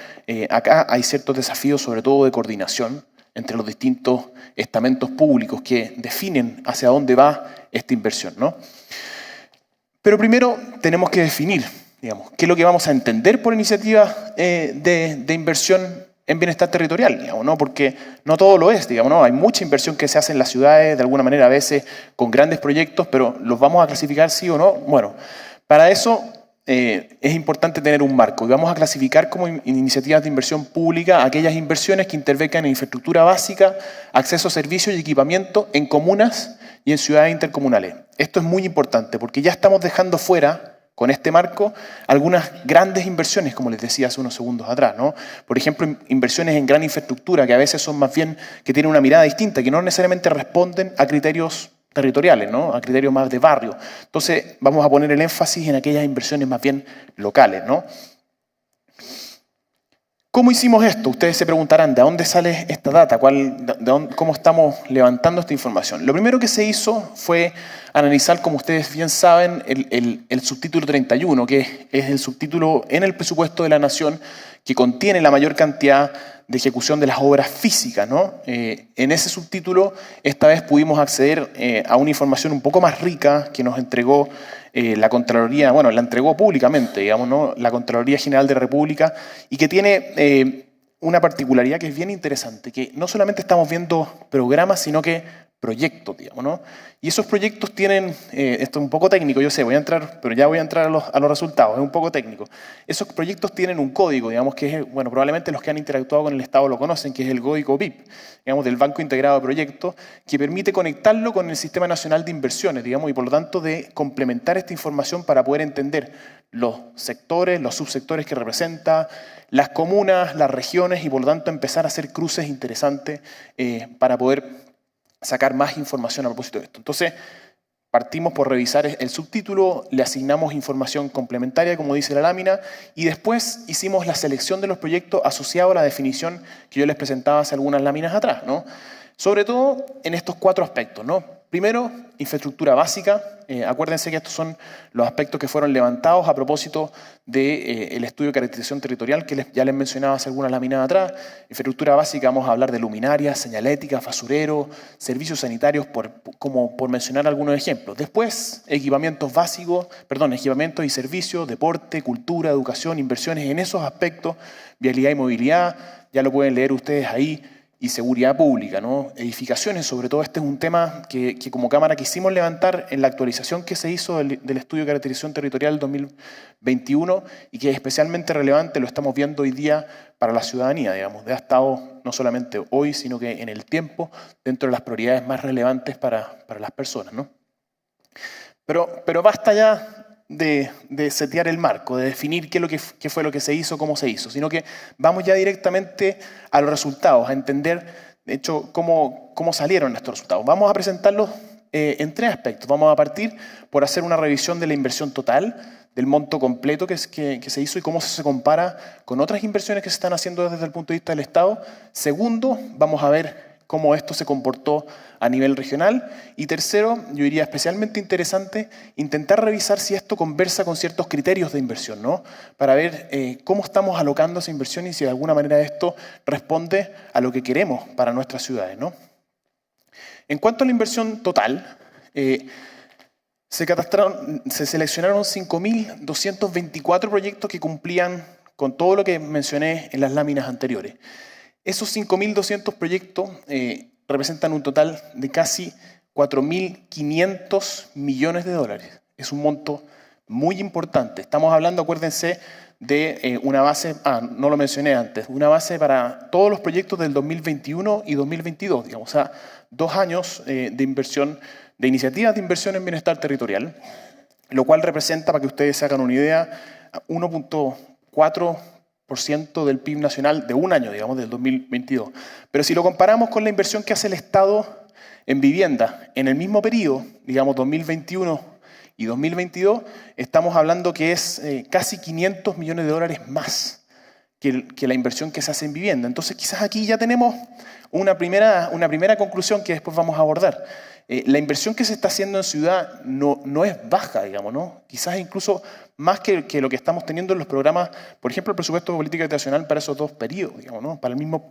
acá hay ciertos desafíos, sobre todo de coordinación, entre los distintos estamentos públicos que definen hacia dónde va esta inversión, ¿no? Pero primero tenemos que definir, digamos, qué es lo que vamos a entender por iniciativa de inversión en bienestar territorial, digamos, ¿no? Porque no todo lo es, digamos, ¿no? Hay mucha inversión que se hace en las ciudades, de alguna manera a veces con grandes proyectos, pero ¿los vamos a clasificar sí o no? Bueno, para eso es importante tener un marco y vamos a clasificar como iniciativas de inversión pública aquellas inversiones que intervengan en infraestructura básica, acceso a servicios y equipamiento en comunas y en ciudades intercomunales. Esto es muy importante porque ya estamos dejando fuera, con este marco, algunas grandes inversiones, como les decía hace unos segundos atrás, ¿no? Por ejemplo, inversiones en gran infraestructura, que a veces son más bien, que tienen una mirada distinta, que no necesariamente responden a criterios territoriales, ¿no? A criterios más de barrio. Entonces, vamos a poner el énfasis en aquellas inversiones más bien locales, ¿no? ¿Cómo hicimos esto? Ustedes se preguntarán, ¿de dónde sale esta data? ¿Cómo estamos levantando esta información? Lo primero que se hizo fue analizar, como ustedes bien saben, el subtítulo 31, que es el subtítulo en el presupuesto de la Nación que contiene la mayor cantidad de ejecución de las obras físicas, ¿no? En ese subtítulo, esta vez pudimos acceder a una información un poco más rica que nos entregó la Contraloría, bueno, la entregó públicamente, digamos, ¿no? La Contraloría General de la República, y que tiene una particularidad que es bien interesante, que no solamente estamos viendo programas, sino que proyectos, digamos, ¿no? Y esos proyectos tienen, esto es un poco técnico, yo sé, pero ya voy a entrar a los resultados, es un poco técnico. Esos proyectos tienen un código, digamos, que es, bueno, probablemente los que han interactuado con el Estado lo conocen, que es el código BIP, digamos, del Banco Integrado de Proyectos, que permite conectarlo con el Sistema Nacional de Inversiones, digamos, y por lo tanto de complementar esta información para poder entender los sectores, los subsectores que representa, las comunas, las regiones, y por lo tanto empezar a hacer cruces interesantes para poder sacar más información a propósito de esto. Entonces, partimos por revisar el subtítulo, le asignamos información complementaria, como dice la lámina, y después hicimos la selección de los proyectos asociados a la definición que yo les presentaba hace algunas láminas atrás, ¿no? Sobre todo en estos 4 aspectos, ¿no? Primero, infraestructura básica. Acuérdense que estos son los aspectos que fueron levantados a propósito del estudio de caracterización territorial que ya les mencionaba hace algunas láminas atrás. Infraestructura básica, vamos a hablar de luminarias, señalética, basurero, servicios sanitarios, por mencionar algunos ejemplos. Después, equipamientos y servicios, deporte, cultura, educación, inversiones en esos aspectos, vialidad y movilidad, ya lo pueden leer ustedes ahí, y seguridad pública, ¿no? Edificaciones, sobre todo este es un tema que como Cámara quisimos levantar en la actualización que se hizo del estudio de caracterización territorial 2021 y que es especialmente relevante, lo estamos viendo hoy día para la ciudadanía, digamos, ha estado no solamente hoy, sino que en el tiempo, dentro de las prioridades más relevantes para las personas, ¿no? Pero basta ya de setear el marco, de definir qué fue lo que se hizo, cómo se hizo, sino que vamos ya directamente a los resultados, a entender, de hecho, cómo salieron estos resultados. Vamos a presentarlos en 3 aspectos. Vamos a partir por hacer una revisión de la inversión total, del monto completo que se hizo y cómo se compara con otras inversiones que se están haciendo desde el punto de vista del Estado. Segundo, vamos a ver cómo esto se comportó a nivel regional. Y tercero, yo diría especialmente interesante, intentar revisar si esto conversa con ciertos criterios de inversión, ¿no? Para ver cómo estamos alocando esa inversión y si de alguna manera esto responde a lo que queremos para nuestras ciudades, ¿no? En cuanto a la inversión total, se seleccionaron 5.224 proyectos que cumplían con todo lo que mencioné en las láminas anteriores. Esos 5.200 proyectos representan un total de casi 4.500 millones de dólares. Es un monto muy importante. Estamos hablando, acuérdense, de una base, no lo mencioné antes, una base para todos los proyectos del 2021 y 2022, digamos, o sea, 2 años de inversión, de iniciativas de inversión en bienestar territorial, lo cual representa, para que ustedes se hagan una idea, 1.4% del PIB nacional de un año, digamos, del 2022. Pero si lo comparamos con la inversión que hace el Estado en vivienda en el mismo periodo, digamos 2021 y 2022, estamos hablando que es casi 500 millones de dólares más que la inversión que se hace en vivienda. Entonces quizás aquí ya tenemos una primera conclusión que después vamos a abordar. La inversión que se está haciendo en ciudad no es baja, digamos, ¿no? Quizás incluso más que lo que estamos teniendo en los programas, por ejemplo, el presupuesto de política habitacional para esos 2 periodos, digamos, ¿no?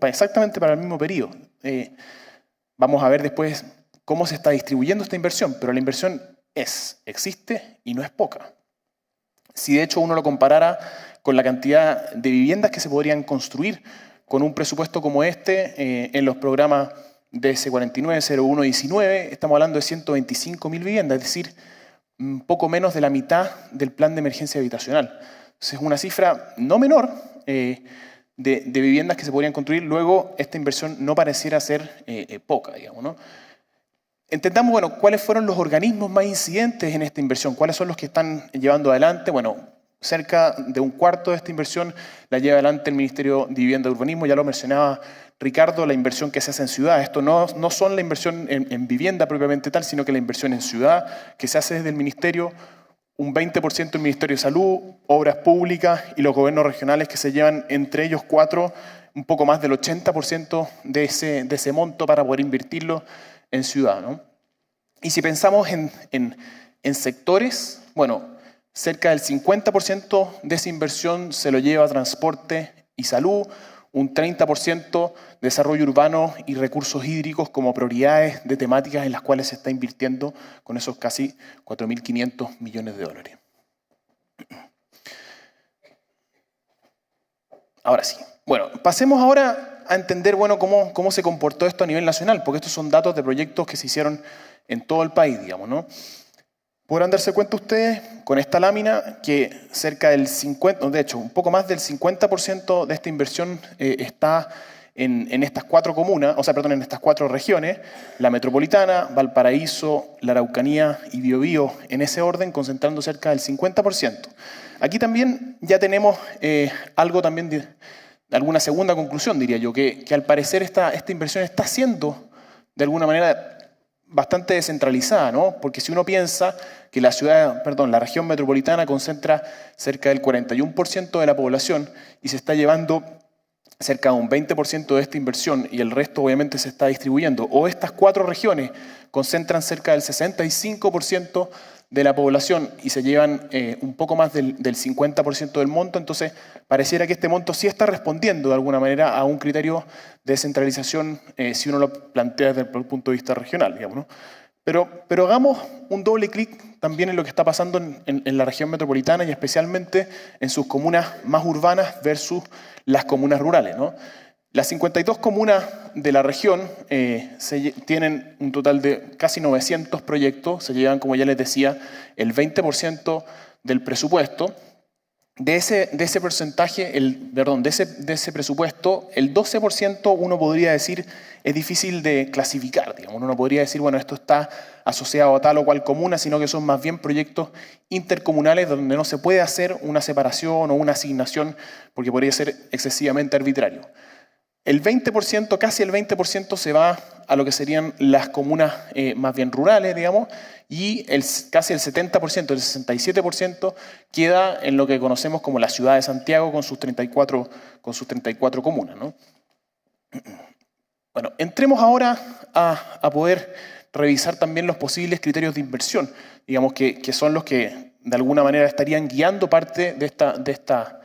Exactamente para el mismo periodo. Vamos a ver después cómo se está distribuyendo esta inversión, pero la inversión existe y no es poca. Si de hecho uno lo comparara con la cantidad de viviendas que se podrían construir con un presupuesto como este en los programas DS49, 01 y 19, estamos hablando de 125.000 viviendas, es decir, un poco menos de la mitad del plan de emergencia habitacional. Entonces es una cifra no menor de viviendas que se podrían construir. Luego, esta inversión no pareciera ser poca, digamos, ¿no? Entendamos, bueno, cuáles fueron los organismos más incidentes en esta inversión, cuáles son los que están llevando adelante. Bueno, cerca de un cuarto de esta inversión la lleva adelante el Ministerio de Vivienda y Urbanismo, ya lo mencionaba Ricardo, la inversión que se hace en ciudad. Esto no son la inversión en vivienda propiamente tal, sino que la inversión en ciudad que se hace desde el Ministerio, un 20% el Ministerio de Salud, Obras Públicas y los gobiernos regionales que se llevan entre ellos 4, un poco más del 80% de ese monto para poder invertirlo en ciudad, ¿no? Y si pensamos en sectores, bueno, cerca del 50% de esa inversión se lo lleva a transporte y salud, un 30% desarrollo urbano y recursos hídricos como prioridades de temáticas en las cuales se está invirtiendo con esos casi 4.500 millones de dólares. Ahora sí. Bueno, pasemos ahora a entender, bueno, cómo se comportó esto a nivel nacional, porque estos son datos de proyectos que se hicieron en todo el país, digamos, ¿no? Podrán darse cuenta ustedes con esta lámina que cerca del 50%, de hecho, un poco más del 50% de esta inversión está en estas 4 comunas, o sea, perdón, en estas 4 regiones, la metropolitana, Valparaíso, la Araucanía y Biobío, en ese orden, concentrando cerca del 50%. Aquí también ya tenemos algo también de alguna segunda conclusión, diría yo, que al parecer esta inversión está siendo, de alguna manera, bastante descentralizada, ¿no? Porque si uno piensa que la región metropolitana concentra cerca del 41% de la población y se está llevando cerca de un 20% de esta inversión y el resto obviamente se está distribuyendo, o estas 4 regiones concentran cerca del 65% de la población y se llevan un poco más del 50% del monto, entonces pareciera que este monto sí está respondiendo de alguna manera a un criterio de descentralización si uno lo plantea desde el punto de vista regional, digamos, ¿no? Pero hagamos un doble clic también en lo que está pasando en la región metropolitana y especialmente en sus comunas más urbanas versus las comunas rurales, ¿no? Las 52 comunas de la región tienen un total de casi 900 proyectos, se llevan, como ya les decía, el 20% del presupuesto. De ese porcentaje, de ese presupuesto, el 12% uno podría decir es difícil de clasificar, digamos. Uno no podría decir, bueno, esto está asociado a tal o cual comuna, sino que son más bien proyectos intercomunales donde no se puede hacer una separación o una asignación porque podría ser excesivamente arbitrario. El 20%, casi el 20% se va a lo que serían las comunas más bien rurales, digamos, y casi el 70%, el 67% queda en lo que conocemos como la ciudad de Santiago con sus 34 comunas, ¿no? Bueno, entremos ahora a poder revisar también los posibles criterios de inversión, digamos que son los que de alguna manera estarían guiando parte de esta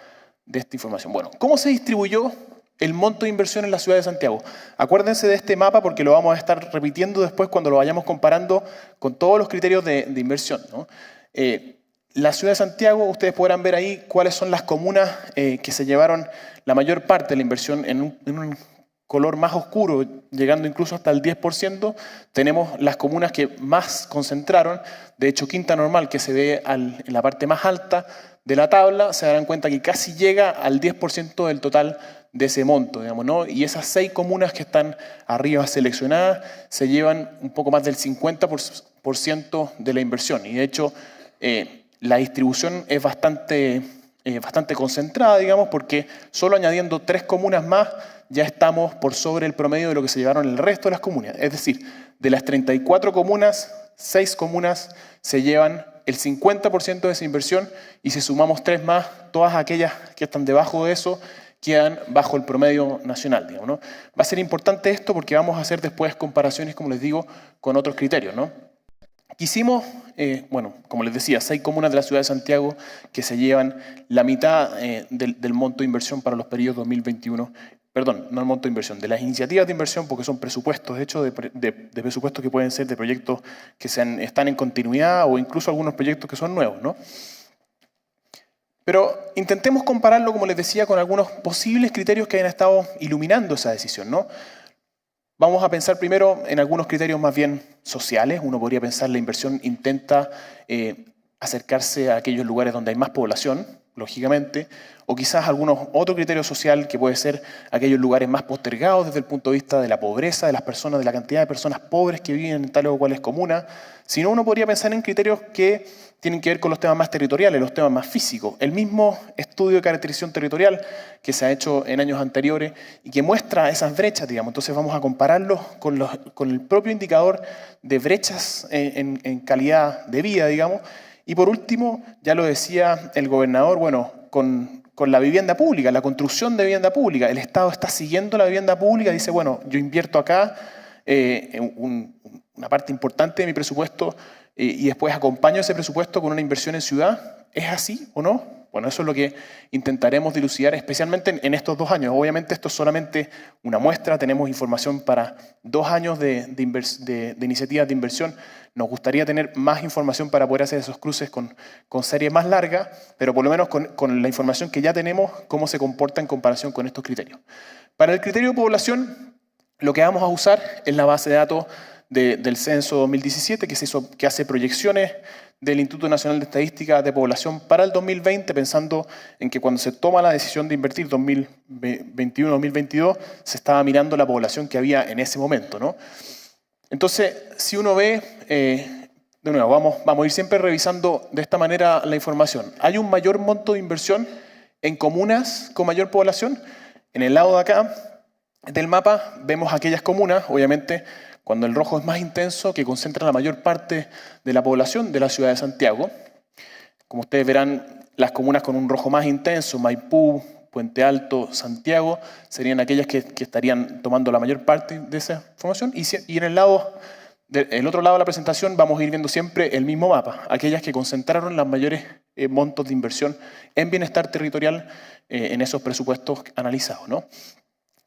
información. Bueno, ¿cómo se distribuyó el monto de inversión en la ciudad de Santiago? Acuérdense de este mapa porque lo vamos a estar repitiendo después cuando lo vayamos comparando con todos los criterios de inversión, ¿no? La ciudad de Santiago, ustedes podrán ver ahí cuáles son las comunas que se llevaron la mayor parte de la inversión en un color más oscuro, llegando incluso hasta el 10%, tenemos las comunas que más concentraron. De hecho, Quinta Normal, que se ve en la parte más alta de la tabla, se darán cuenta que casi llega al 10% del total de ese monto, digamos, ¿no? Y esas 6 comunas que están arriba seleccionadas se llevan un poco más del 50% de la inversión. Y de hecho, la distribución es bastante concentrada, digamos, porque solo añadiendo 3 comunas más ya estamos por sobre el promedio de lo que se llevaron el resto de las comunas. Es decir, de las 34 comunas, 6 comunas se llevan el 50% de esa inversión, y si sumamos 3 más, todas aquellas que están debajo de eso quedan bajo el promedio nacional, digamos, ¿no? Va a ser importante esto porque vamos a hacer después comparaciones, como les digo, con otros criterios, ¿no? Quisimos, bueno, como les decía, 6 comunas de la ciudad de Santiago que se llevan la mitad del monto de inversión para los periodos 2021, perdón, no el monto de inversión, de las iniciativas de inversión, porque son presupuestos, de hecho, de presupuestos que pueden ser de proyectos que están en continuidad o incluso algunos proyectos que son nuevos, ¿no? Pero intentemos compararlo, como les decía, con algunos posibles criterios que hayan estado iluminando esa decisión, ¿no? Vamos a pensar primero en algunos criterios más bien sociales. Uno podría pensar la inversión intenta acercarse a aquellos lugares donde hay más población, lógicamente, o quizás algunos otro criterio social que puede ser aquellos lugares más postergados desde el punto de vista de la pobreza de las personas, de la cantidad de personas pobres que viven en tales o cuales comunas. Si no, uno podría pensar en criterios que tienen que ver con los temas más territoriales, los temas más físicos. El mismo estudio de caracterización territorial que se ha hecho en años anteriores y que muestra esas brechas, digamos. Entonces vamos a compararlos con el propio indicador de brechas en calidad de vida, digamos. Y por último, ya lo decía el gobernador, bueno, con la vivienda pública, la construcción de vivienda pública. El Estado está siguiendo la vivienda pública, dice, bueno, yo invierto acá una parte importante de mi presupuesto y después acompaño ese presupuesto con una inversión en ciudad. ¿Es así o no? Bueno, eso es lo que intentaremos dilucidar, especialmente en estos 2 años. Obviamente esto es solamente una muestra, tenemos información para 2 años de iniciativas de inversión. Nos gustaría tener más información para poder hacer esos cruces con series más largas, pero por lo menos con la información que ya tenemos, cómo se comporta en comparación con estos criterios. Para el criterio de población, lo que vamos a usar es la base de datos del censo 2017, que hace proyecciones del Instituto Nacional de Estadística de Población para el 2020, pensando en que cuando se toma la decisión de invertir 2021-2022, se estaba mirando la población que había en ese momento, ¿no? Entonces, si uno ve, de nuevo, vamos a ir siempre revisando de esta manera la información. ¿Hay un mayor monto de inversión en comunas con mayor población? En el lado de acá del mapa vemos aquellas comunas, obviamente, cuando el rojo es más intenso, que concentran la mayor parte de la población de la ciudad de Santiago. Como ustedes verán, las comunas con un rojo más intenso, Maipú, Puente Alto, Santiago, serían aquellas que estarían tomando la mayor parte de esa información. Y en el otro lado de la presentación vamos a ir viendo siempre el mismo mapa, aquellas que concentraron los mayores montos de inversión en bienestar territorial en esos presupuestos analizados, ¿no?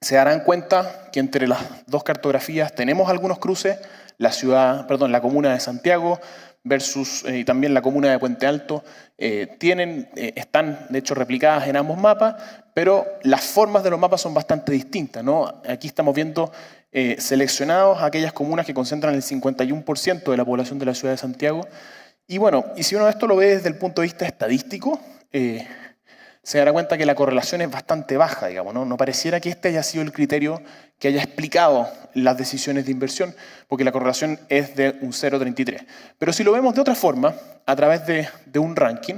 Se darán cuenta que entre las 2 cartografías tenemos algunos cruces, la comuna de Santiago versus también la comuna de Puente Alto, están de hecho replicadas en ambos mapas, pero las formas de los mapas son bastante distintas, ¿no? Aquí estamos viendo seleccionados aquellas comunas que concentran el 51% de la población de la ciudad de Santiago. Y bueno, y si uno esto lo ve desde el punto de vista estadístico, se dará cuenta que la correlación es bastante baja, digamos, ¿no? No pareciera que este haya sido el criterio que haya explicado las decisiones de inversión, porque la correlación es de un 0,33. Pero si lo vemos de otra forma, a través de un ranking,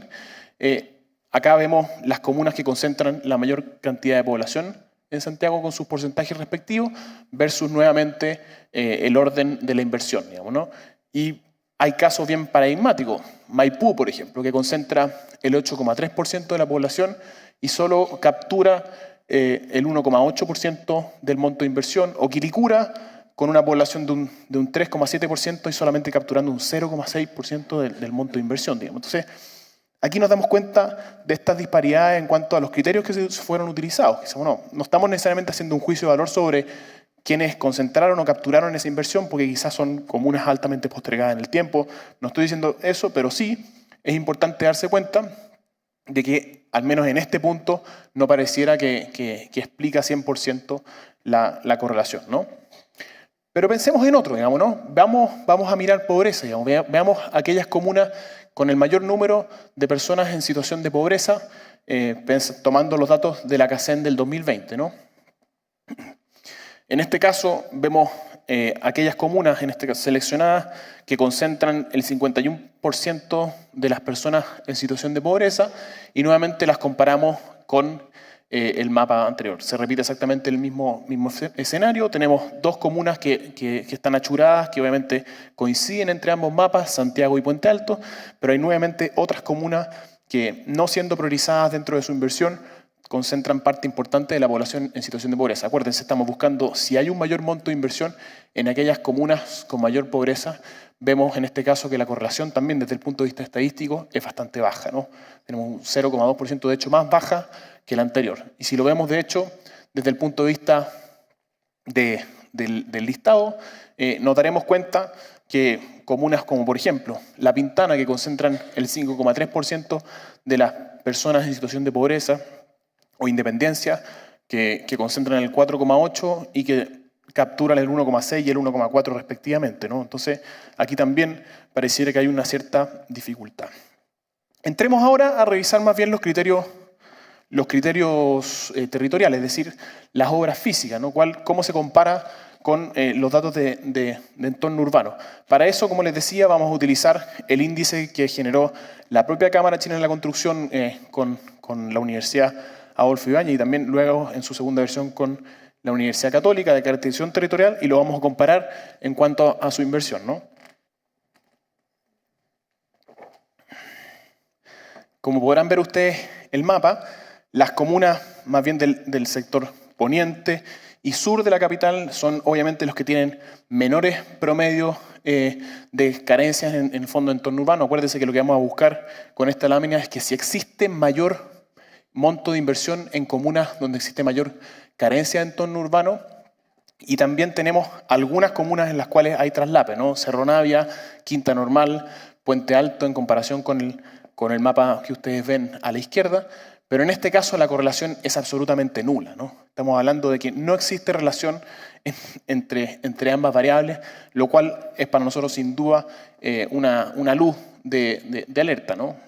acá vemos las comunas que concentran la mayor cantidad de población en Santiago con sus porcentajes respectivos, versus nuevamente el orden de la inversión, digamos, ¿no? Y hay casos bien paradigmáticos. Maipú, por ejemplo, que concentra el 8,3% de la población y solo captura el 1,8% del monto de inversión. O Quilicura, con una población de un 3,7% y solamente capturando un 0,6% del monto de inversión, digamos. Entonces, aquí nos damos cuenta de estas disparidades en cuanto a los criterios que se fueron utilizados. No estamos necesariamente haciendo un juicio de valor sobre quienes concentraron o capturaron esa inversión, porque quizás son comunas altamente postergadas en el tiempo. No estoy diciendo eso, pero sí es importante darse cuenta de que al menos en este punto, no pareciera que explica 100% la correlación, ¿no? Pero pensemos en otro, digamos, ¿no? Vamos a mirar pobreza, digamos, veamos aquellas comunas con el mayor número de personas en situación de pobreza, tomando los datos de la CACEN del 2020, ¿no? En este caso vemos aquellas comunas seleccionadas que concentran el 51% de las personas en situación de pobreza y nuevamente las comparamos con el mapa anterior. Se repite exactamente el mismo escenario. Tenemos dos comunas que están achuradas, que obviamente coinciden entre ambos mapas, Santiago y Puente Alto, pero hay nuevamente otras comunas que, no siendo priorizadas dentro de su inversión, concentran parte importante de la población en situación de pobreza. Acuérdense, estamos buscando si hay un mayor monto de inversión en aquellas comunas con mayor pobreza. Vemos en este caso que la correlación también desde el punto de vista estadístico es bastante baja, ¿no? Tenemos un 0,2% de hecho más baja que la anterior. Y si lo vemos de hecho desde el punto de vista del listado, nos daremos cuenta que comunas como por ejemplo La Pintana, que concentran el 5,3% de las personas en situación de pobreza, o Independencia, que concentran el 4,8% y que capturan el 1,6 y el 1,4 respectivamente, ¿no? Entonces, aquí también pareciera que hay una cierta dificultad. Entremos ahora a revisar más bien los criterios territoriales, es decir, las obras físicas, ¿no? ¿Cómo se compara con los datos de entorno urbano? Para eso, como les decía, vamos a utilizar el índice que generó la propia Cámara Chilena de la Construcción con la Universidad Adolfo Ibáñez y también luego en su segunda versión con la Universidad Católica de caracterización territorial, y lo vamos a comparar en cuanto a su inversión, ¿no? Como podrán ver ustedes el mapa, las comunas más bien del sector poniente y sur de la capital son obviamente los que tienen menores promedios de carencias en el fondo de entorno urbano. Acuérdense que lo que vamos a buscar con esta lámina es que si existe mayor monto de inversión en comunas donde existe mayor carencia de entorno urbano, y también tenemos algunas comunas en las cuales hay traslape, ¿no? Cerro Navia, Quinta Normal, Puente Alto en comparación con el mapa que ustedes ven a la izquierda, pero en este caso la correlación es absolutamente nula, ¿no? Estamos hablando de que no existe relación entre ambas variables, lo cual es para nosotros sin duda una luz de alerta, ¿no?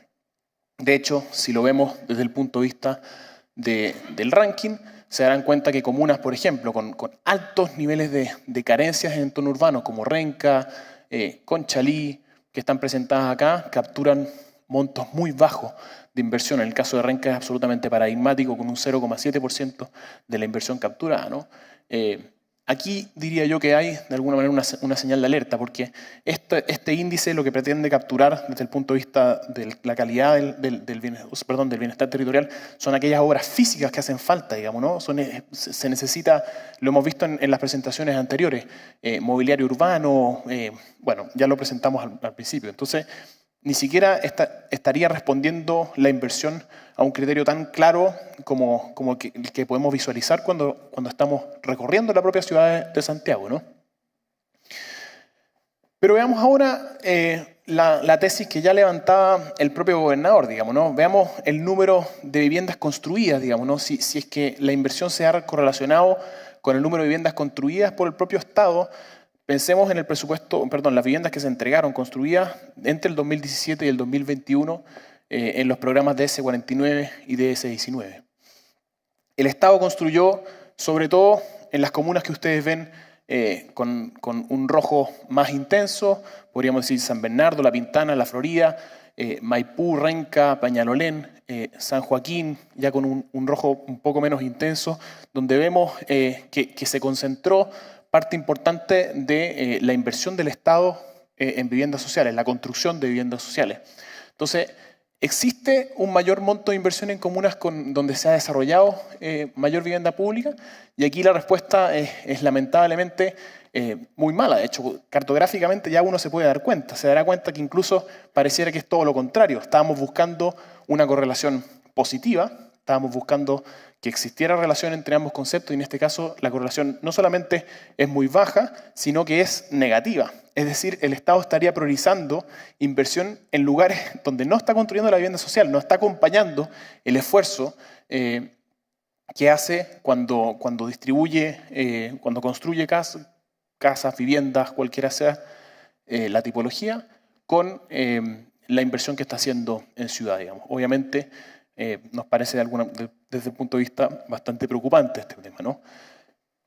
De hecho, si lo vemos desde el punto de vista del ranking, se darán cuenta que comunas, por ejemplo, con altos niveles de carencias en entorno urbano, como Renca, Conchalí, que están presentadas acá, capturan montos muy bajos de inversión. En el caso de Renca es absolutamente paradigmático, con un 0,7% de la inversión capturada, ¿no? Aquí diría yo que hay de alguna manera una señal de alerta, porque este índice lo que pretende capturar desde el punto de vista de la calidad del bienestar territorial son aquellas obras físicas que hacen falta, digamos, ¿no? Se necesita, lo hemos visto en las presentaciones anteriores, mobiliario urbano, bueno, ya lo presentamos al principio. Entonces, ni siquiera estaría respondiendo la inversión a un criterio tan claro como el que podemos visualizar cuando estamos recorriendo la propia ciudad de Santiago, ¿no? Pero veamos ahora la tesis que ya levantaba el propio gobernador, digamos, ¿no? Veamos el número de viviendas construidas, digamos, ¿no? Si es que la inversión se ha correlacionado con el número de viviendas construidas por el propio Estado. Pensemos en el presupuesto, las viviendas que se entregaron, construidas entre el 2017 y el 2021 en los programas DS49 y DS19. El Estado construyó, sobre todo en las comunas que ustedes ven con un rojo más intenso, podríamos decir San Bernardo, La Pintana, La Florida, Maipú, Renca, Peñalolén, San Joaquín, ya con un rojo un poco menos intenso, donde vemos que se concentró parte importante de la inversión del Estado en viviendas sociales, la construcción de viviendas sociales. Entonces, ¿existe un mayor monto de inversión en comunas donde se ha desarrollado mayor vivienda pública? Y aquí la respuesta es lamentablemente muy mala. De hecho, cartográficamente ya uno se puede dar cuenta. Se dará cuenta que incluso pareciera que es todo lo contrario. Estábamos buscando una correlación positiva, Estábamos buscando que existiera relación entre ambos conceptos y en este caso la correlación no solamente es muy baja, sino que es negativa. Es decir, el Estado estaría priorizando inversión en lugares donde no está construyendo la vivienda social, no está acompañando el esfuerzo que hace cuando distribuye, cuando construye casas, viviendas, cualquiera sea la tipología, con la inversión que está haciendo en ciudad, digamos. Obviamente, nos parece desde el punto de vista bastante preocupante este tema, ¿no?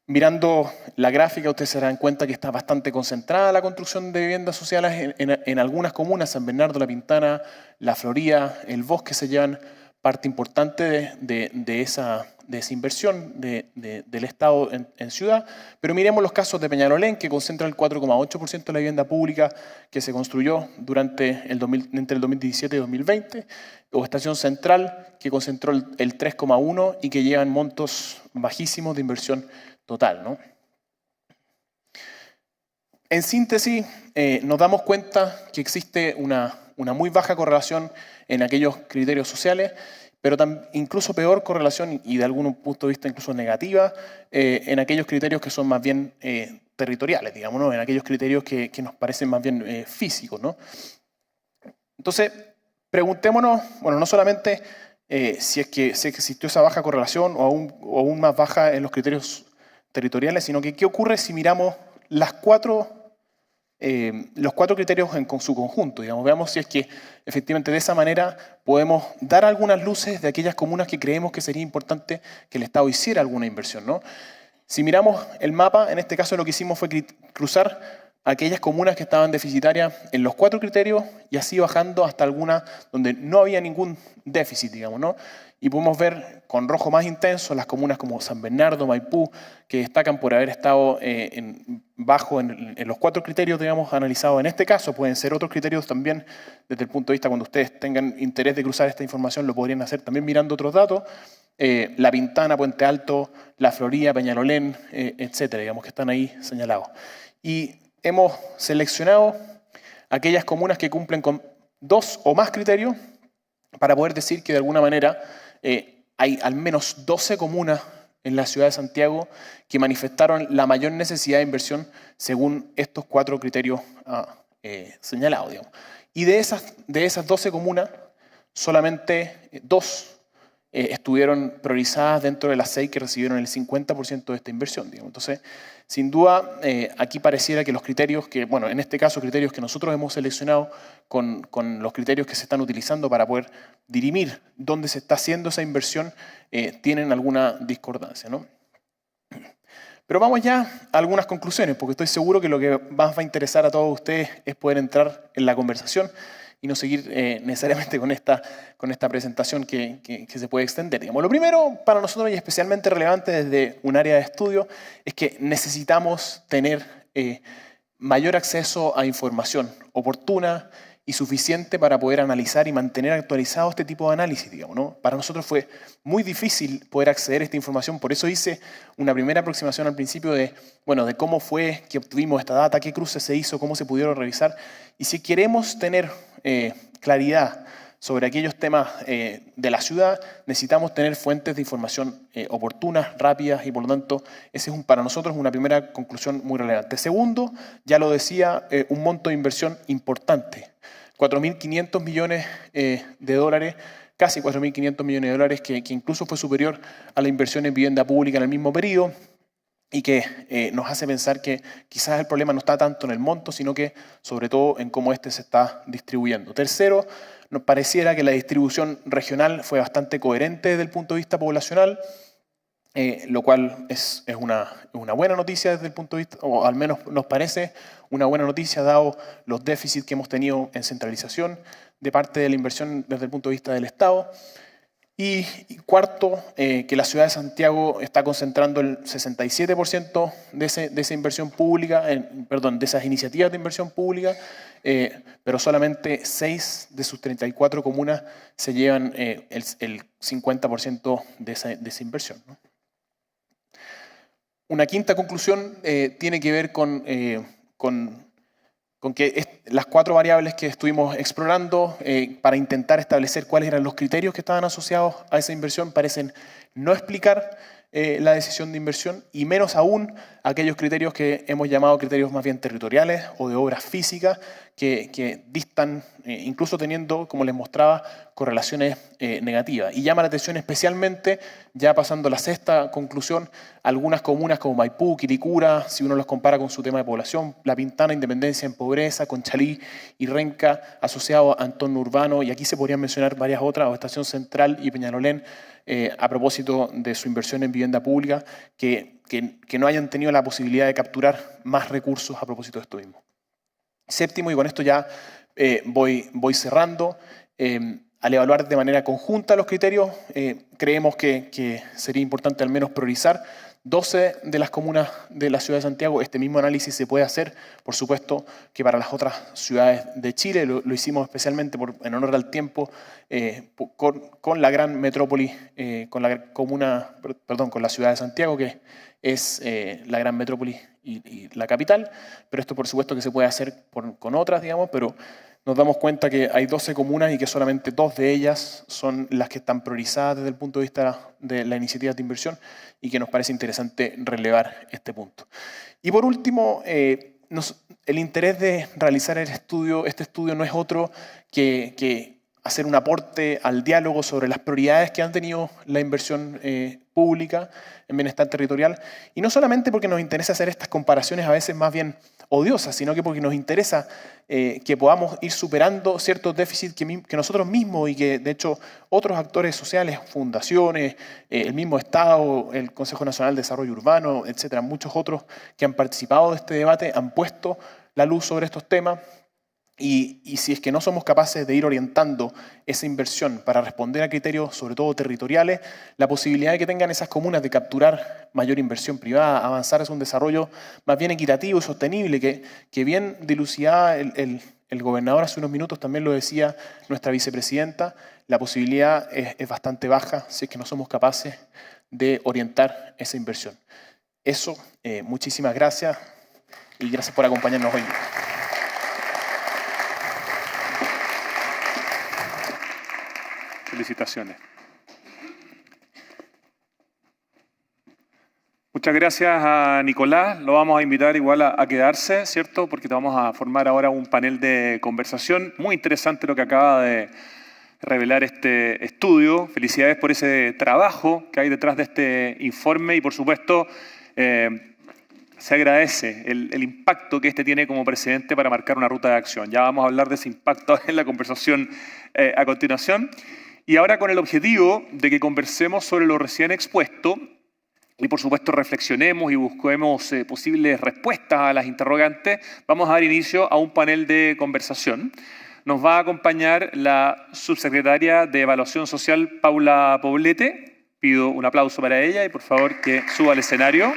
Mirando la gráfica, ustedes se darán cuenta que está bastante concentrada la construcción de viviendas sociales en algunas comunas, San Bernardo, La Pintana, La Florida, El Bosque se llevan parte importante de esa inversión del Estado en ciudad, pero miremos los casos de Peñalolén, que concentra el 4,8% de la vivienda pública que se construyó entre el 2017 y 2020, o Estación Central, que concentró el 3,1% y que llevan montos bajísimos de inversión total, ¿no? En síntesis, nos damos cuenta que existe una muy baja correlación en aquellos criterios sociales, pero incluso peor correlación, y de algún punto de vista incluso negativa, en aquellos criterios que son más bien territoriales, digamos, ¿no? En aquellos criterios que nos parecen más bien físicos, ¿no? Entonces, preguntémonos, bueno, no solamente si es que existió esa baja correlación o aún más baja en los criterios territoriales, sino que qué ocurre si miramos los cuatro criterios en su conjunto. Digamos, veamos si es que efectivamente de esa manera podemos dar algunas luces de aquellas comunas que creemos que sería importante que el Estado hiciera alguna inversión, ¿no? Si miramos el mapa, en este caso lo que hicimos fue cruzar aquellas comunas que estaban deficitarias en los 4 criterios y así bajando hasta algunas donde no había ningún déficit, digamos, ¿no? Y podemos ver con rojo más intenso las comunas como San Bernardo, Maipú, que destacan por haber estado bajo en los 4 criterios, digamos, analizados en este caso. Pueden ser otros criterios también, desde el punto de vista, cuando ustedes tengan interés de cruzar esta información, lo podrían hacer también mirando otros datos. La Pintana, Puente Alto, La Florida, Peñalolén, etcétera, digamos, que están ahí señalados. Y hemos seleccionado aquellas comunas que cumplen con 2 o más criterios para poder decir que de alguna manera hay al menos 12 comunas en la ciudad de Santiago que manifestaron la mayor necesidad de inversión según estos 4 criterios señalados, digamos. Y de esas 12 comunas, solamente 2 estuvieron priorizadas dentro de las 6 que recibieron el 50% de esta inversión, digamos. Entonces, sin duda, aquí pareciera que los criterios bueno, en este caso criterios que nosotros hemos seleccionado con los criterios que se están utilizando para poder dirimir dónde se está haciendo esa inversión, tienen alguna discordancia, ¿no? Pero vamos ya a algunas conclusiones, porque estoy seguro que lo que más va a interesar a todos ustedes es poder entrar en la conversación y no seguir necesariamente con esta presentación que se puede extender. Digamos. Lo primero para nosotros, y especialmente relevante desde un área de estudio, es que necesitamos tener mayor acceso a información oportuna y suficiente para poder analizar y mantener actualizado este tipo de análisis, digamos, ¿no? Para nosotros fue muy difícil poder acceder a esta información, por eso hice una primera aproximación al principio de cómo fue que obtuvimos esta data, qué cruces se hizo, cómo se pudieron revisar, y si queremos tener claridad sobre aquellos temas de la ciudad, necesitamos tener fuentes de información oportunas, rápidas, y por lo tanto, ese es para nosotros una primera conclusión muy relevante. Segundo, ya lo decía, un monto de inversión importante. 4.500 millones de dólares, casi 4.500 millones de dólares, que incluso fue superior a la inversión en vivienda pública en el mismo periodo, y que nos hace pensar que quizás el problema no está tanto en el monto, sino que sobre todo en cómo este se está distribuyendo. Tercero, nos pareciera que la distribución regional fue bastante coherente desde el punto de vista poblacional, lo cual es una buena noticia desde el punto de vista, o al menos nos parece una buena noticia dado los déficits que hemos tenido en centralización de parte de la inversión desde el punto de vista del Estado. Y cuarto, que la ciudad de Santiago está concentrando el 67% de esa inversión pública, de esas iniciativas de inversión pública, pero solamente 6 de sus 34 comunas se llevan el 50% de esa inversión, ¿no? Una quinta conclusión tiene que ver con con que las 4 variables que estuvimos explorando para intentar establecer cuáles eran los criterios que estaban asociados a esa inversión parecen no explicar la decisión de inversión, y menos aún aquellos criterios que hemos llamado criterios más bien territoriales o de obras físicas que distan, incluso teniendo, como les mostraba, correlaciones negativas. Y llama la atención especialmente, ya pasando a la 6ª conclusión, algunas comunas como Maipú, Quilicura, si uno los compara con su tema de población, La Pintana, Independencia en pobreza, Conchalí y Renca asociado a entorno urbano, y aquí se podrían mencionar varias otras, o Estación Central y Peñalolén, a propósito de su inversión en vivienda pública, que no hayan tenido la posibilidad de capturar más recursos a propósito de esto mismo. 7º, y con esto ya voy cerrando, al evaluar de manera conjunta los criterios, creemos que sería importante al menos priorizar 12 de las comunas de la ciudad de Santiago. Este mismo análisis se puede hacer, por supuesto, que para las otras ciudades de Chile. Lo hicimos especialmente en honor al tiempo con la gran metrópoli, con la ciudad de Santiago, que es la gran metrópoli y la capital. Pero esto, por supuesto, que se puede hacer con otras, digamos, pero nos damos cuenta que hay 12 comunas y que solamente 2 de ellas son las que están priorizadas desde el punto de vista de la iniciativa de inversión, y que nos parece interesante relevar este punto. Y por último, el interés de realizar este estudio no es otro que hacer un aporte al diálogo sobre las prioridades que han tenido la inversión pública en bienestar territorial, y no solamente porque nos interesa hacer estas comparaciones a veces más bien odiosas, sino que porque nos interesa que podamos ir superando ciertos déficits que nosotros mismos y que de hecho otros actores sociales, fundaciones, el mismo Estado, el Consejo Nacional de Desarrollo Urbano, etcétera, muchos otros que han participado de este debate han puesto la luz sobre estos temas. Y si es que no somos capaces de ir orientando esa inversión para responder a criterios, sobre todo territoriales, la posibilidad de que tengan esas comunas de capturar mayor inversión privada, avanzar hacia un desarrollo más bien equitativo y sostenible, que bien dilucidaba el gobernador hace unos minutos, también lo decía nuestra vicepresidenta, la posibilidad es bastante baja si es que no somos capaces de orientar esa inversión. Eso, muchísimas gracias y gracias por acompañarnos hoy. Felicitaciones. Muchas gracias a Nicolás. Lo vamos a invitar igual a quedarse, ¿cierto? Porque te vamos a formar ahora un panel de conversación. Muy interesante lo que acaba de revelar este estudio. Felicidades por ese trabajo que hay detrás de este informe y, por supuesto, se agradece el impacto que este tiene como precedente para marcar una ruta de acción. Ya vamos a hablar de ese impacto en la conversación a continuación. Y ahora con el objetivo de que conversemos sobre lo recién expuesto y, por supuesto, reflexionemos y busquemos posibles respuestas a las interrogantes, vamos a dar inicio a un panel de conversación. Nos va a acompañar la subsecretaria de Evaluación Social, Paula Poblete. Pido un aplauso para ella y, por favor, que suba al escenario.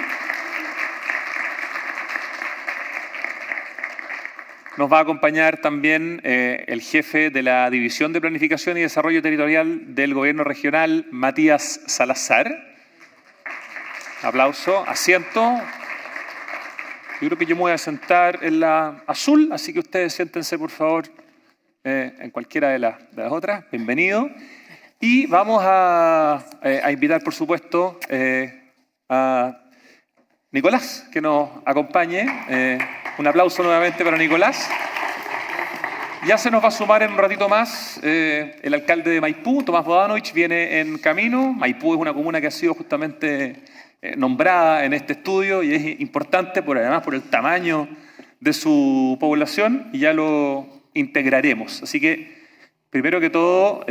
Nos va a acompañar también el jefe de la División de Planificación y Desarrollo Territorial del Gobierno Regional, Matías Salazar. Aplauso, asiento. Yo creo que yo me voy a sentar en la azul, así que ustedes siéntense, por favor, en cualquiera de las otras. Bienvenido. Y vamos a invitar, por supuesto, a Nicolás, que nos acompañe. Un aplauso nuevamente para Nicolás. Ya se nos va a sumar en un ratito más el alcalde de Maipú, Tomás Bodanovich, viene en camino. Maipú es una comuna que ha sido justamente nombrada en este estudio y es importante además por el tamaño de su población, y ya lo integraremos. Así que, primero que todo,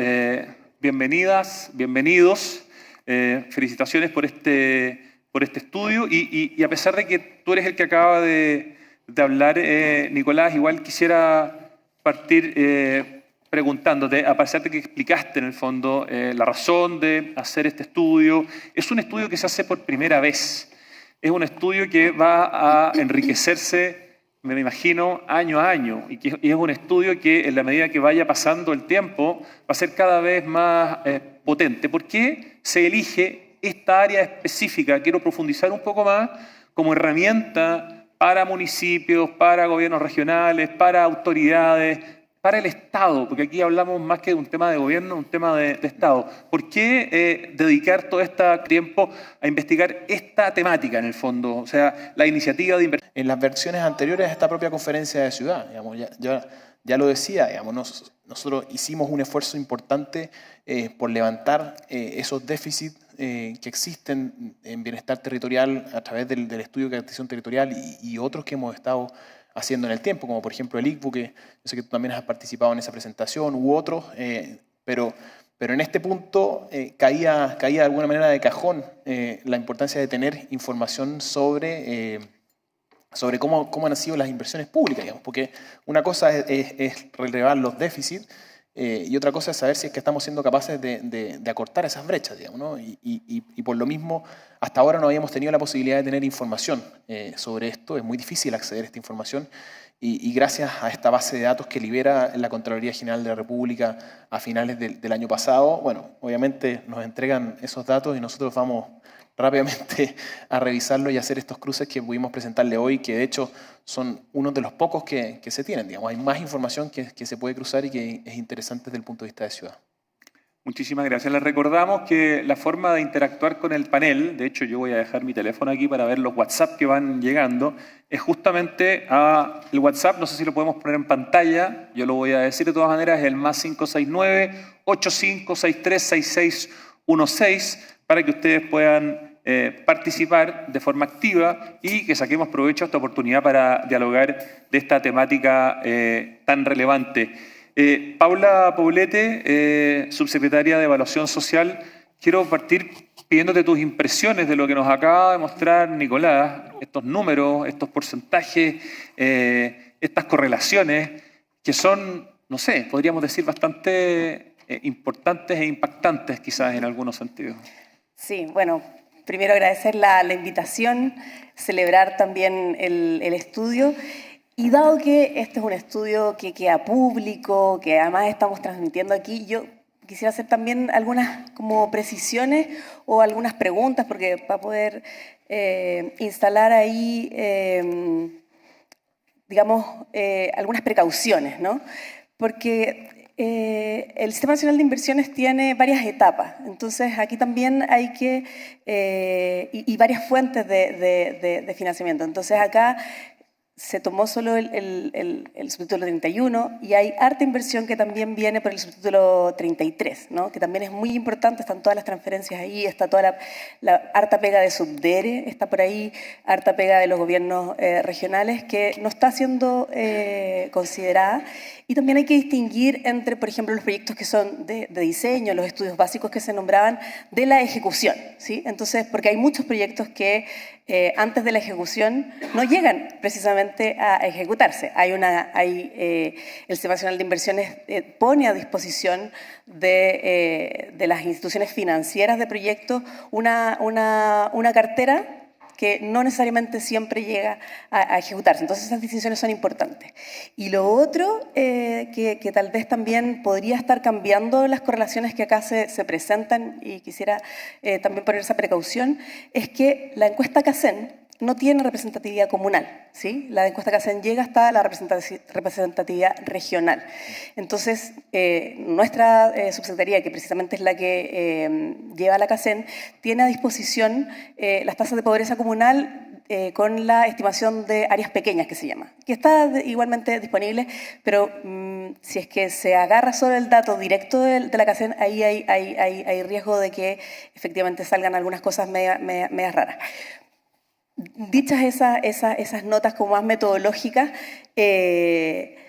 bienvenidas, bienvenidos. Felicitaciones por este estudio y a pesar de que tú eres el que acaba de hablar, Nicolás, igual quisiera partir preguntándote, a pesar de que explicaste en el fondo la razón de hacer este estudio. Es un estudio que se hace por primera vez. Es un estudio que va a enriquecerse, me imagino, año a año. Y es un estudio que en la medida que vaya pasando el tiempo va a ser cada vez más potente. ¿Por qué se elige esta área específica? Quiero profundizar un poco más como herramienta para municipios, para gobiernos regionales, para autoridades, para el Estado, porque aquí hablamos más que de un tema de gobierno, un tema de Estado. ¿Por qué dedicar todo este tiempo a investigar esta temática en el fondo? O sea, la iniciativa de inversión. En las versiones anteriores a esta propia conferencia de ciudad, digamos, ya lo decía, digamos, nosotros hicimos un esfuerzo importante por levantar esos déficits que existen en bienestar territorial a través del estudio de caracterización territorial y otros que hemos estado haciendo en el tiempo, como por ejemplo el ICBU, que yo sé que tú también has participado en esa presentación, u otros, pero en este punto caía de alguna manera de cajón la importancia de tener información sobre cómo han sido las inversiones públicas, digamos, porque una cosa es relevar los déficits y otra cosa es saber si es que estamos siendo capaces de acortar esas brechas, digamos, ¿no? Y por lo mismo, hasta ahora no habíamos tenido la posibilidad de tener información sobre esto. Es muy difícil acceder a esta información y gracias a esta base de datos que libera la Contraloría General de la República a finales del año pasado, bueno, obviamente nos entregan esos datos y nosotros vamos rápidamente a revisarlo y a hacer estos cruces que pudimos presentarle hoy, que de hecho son uno de los pocos que se tienen. Digamos, hay más información que se puede cruzar y que es interesante desde el punto de vista de ciudad. Muchísimas gracias. Les recordamos que la forma de interactuar con el panel, de hecho yo voy a dejar mi teléfono aquí para ver los WhatsApp que van llegando, es justamente el WhatsApp, no sé si lo podemos poner en pantalla, yo lo voy a decir de todas maneras, es el +569-8563-6616, para que ustedes puedan participar de forma activa y que saquemos provecho de esta oportunidad para dialogar de esta temática tan relevante. Paula Poblete, subsecretaria de Evaluación Social, quiero partir pidiéndote tus impresiones de lo que nos acaba de mostrar Nicolás, estos números, estos porcentajes, estas correlaciones que son, no sé, podríamos decir bastante importantes e impactantes quizás en algunos sentidos. Sí, bueno, primero agradecer la invitación, celebrar también el estudio. Y dado que este es un estudio que queda público, que además estamos transmitiendo aquí, yo quisiera hacer también algunas como precisiones o algunas preguntas, porque para poder instalar ahí, digamos, algunas precauciones, ¿no? Porque el Sistema Nacional de Inversiones tiene varias etapas, entonces aquí también hay que, y varias fuentes de financiamiento. Entonces acá se tomó solo el subtítulo 31 y hay harta inversión que también viene por el subtítulo 33, ¿no? Que también es muy importante, están todas las transferencias ahí, está toda la harta pega de Subdere, está por ahí harta pega de los gobiernos regionales que no está siendo considerada. Y también hay que distinguir entre, por ejemplo, los proyectos que son de diseño, los estudios básicos que se nombraban, de la ejecución, ¿sí? Entonces, porque hay muchos proyectos que antes de la ejecución no llegan precisamente a ejecutarse. El Sistema Nacional de Inversiones pone a disposición de las instituciones financieras de proyectos una cartera que no necesariamente siempre llega a ejecutarse. Entonces esas distinciones son importantes. Y lo otro que tal vez también podría estar cambiando las correlaciones que acá se presentan, y quisiera también poner esa precaución, es que la encuesta CACEN no tiene representatividad comunal, ¿sí? La encuesta CACEN llega hasta la representatividad regional. Entonces, nuestra subsecretaría, que precisamente es la que lleva la CACEN, tiene a disposición las tasas de pobreza comunal con la estimación de áreas pequeñas, que se llama, que está igualmente disponible, pero si es que se agarra solo el dato directo de la CACEN, ahí hay riesgo de que efectivamente salgan algunas cosas medias raras. Dichas esas notas como más metodológicas,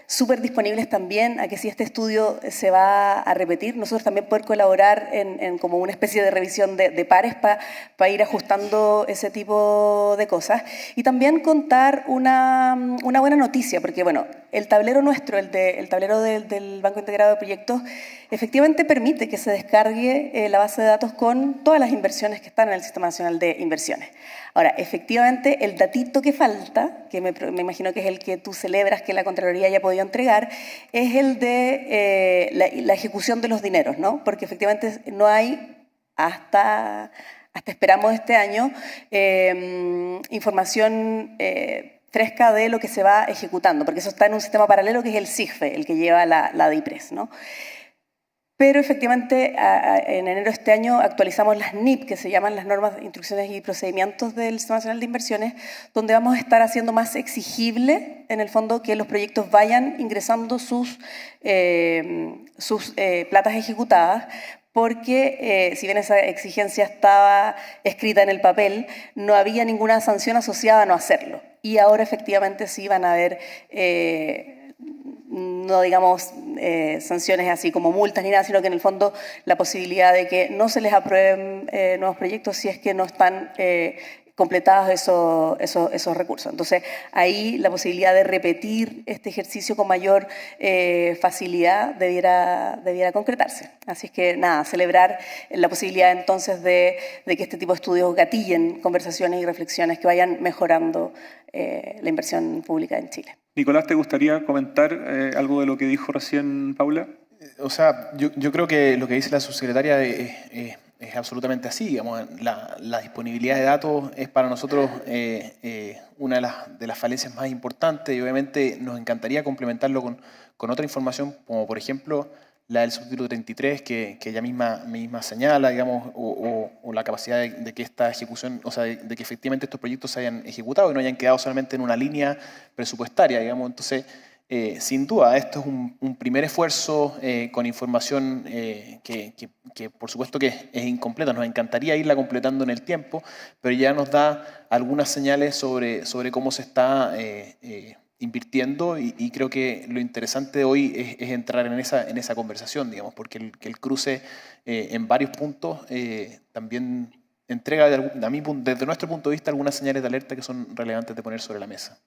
súper disponibles también a que si este estudio se va a repetir, nosotros también poder colaborar en como una especie de revisión de pares para ir ajustando ese tipo de cosas. Y también contar una buena noticia, porque bueno, el tablero nuestro, el tablero del Banco Integrado de Proyectos, efectivamente permite que se descargue la base de datos con todas las inversiones que están en el Sistema Nacional de Inversiones. Ahora, efectivamente, el datito que falta, que me imagino que es el que tú celebras que la Contraloría haya podido entregar, es el de la ejecución de los dineros, ¿no? Porque efectivamente no hay, hasta esperamos este año, información fresca de lo que se va ejecutando, porque eso está en un sistema paralelo que es el SIGFE, el que lleva la DIPRES, ¿no? Pero efectivamente en enero de este año actualizamos las NIP, que se llaman las normas, instrucciones y procedimientos del Sistema Nacional de Inversiones, donde vamos a estar haciendo más exigible, en el fondo, que los proyectos vayan ingresando sus platas ejecutadas, porque si bien esa exigencia estaba escrita en el papel, no había ninguna sanción asociada a no hacerlo. Y ahora efectivamente sí van a haber no digamos sanciones así como multas ni nada, sino que en el fondo la posibilidad de que no se les aprueben nuevos proyectos si es que no están completados esos recursos. Entonces, ahí la posibilidad de repetir este ejercicio con mayor facilidad debiera concretarse. Así es que, nada, celebrar la posibilidad entonces de que este tipo de estudios gatillen conversaciones y reflexiones que vayan mejorando la inversión pública en Chile. Nicolás, ¿te gustaría comentar algo de lo que dijo recién Paula? O sea, yo creo que lo que dice la subsecretaria es absolutamente así. Digamos, la disponibilidad de datos es para nosotros una de las falencias más importantes, y obviamente nos encantaría complementarlo con otra información, como por ejemplo la del subtítulo 33, que ella misma señala, digamos, o la capacidad de que esta ejecución, o sea, de que efectivamente estos proyectos se hayan ejecutado y no hayan quedado solamente en una línea presupuestaria, digamos. Entonces, sin duda, esto es un primer esfuerzo con información que por supuesto que es incompleta. Nos encantaría irla completando en el tiempo, pero ya nos da algunas señales sobre cómo se está invirtiendo, y creo que lo interesante de hoy es entrar en esa conversación, digamos, porque el cruce en varios puntos también entrega, desde nuestro punto de vista, algunas señales de alerta que son relevantes de poner sobre la mesa.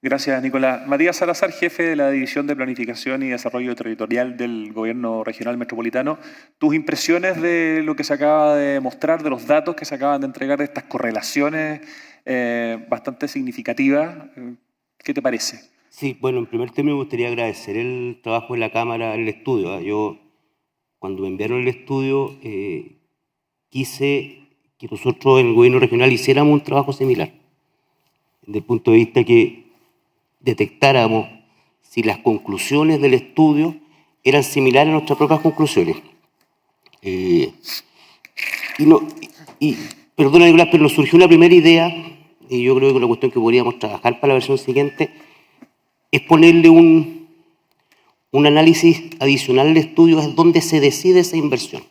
Gracias, Nicolás. Matías Salazar, jefe de la División de Planificación y Desarrollo Territorial del Gobierno Regional Metropolitano. Tus impresiones de lo que se acaba de mostrar, de los datos que se acaban de entregar, de estas correlaciones bastante significativas. ¿Qué te parece? Sí, bueno, en primer término me gustaría agradecer el trabajo de la Cámara, el estudio. Yo, cuando me enviaron el estudio, quise que nosotros en el Gobierno Regional hiciéramos un trabajo similar, desde el punto de vista que detectáramos si las conclusiones del estudio eran similares a nuestras propias conclusiones. Perdona, Nicolás, pero nos surgió una primera idea, y yo creo que la cuestión que podríamos trabajar para la versión siguiente es ponerle un análisis adicional al estudio, es donde se decide esa inversión.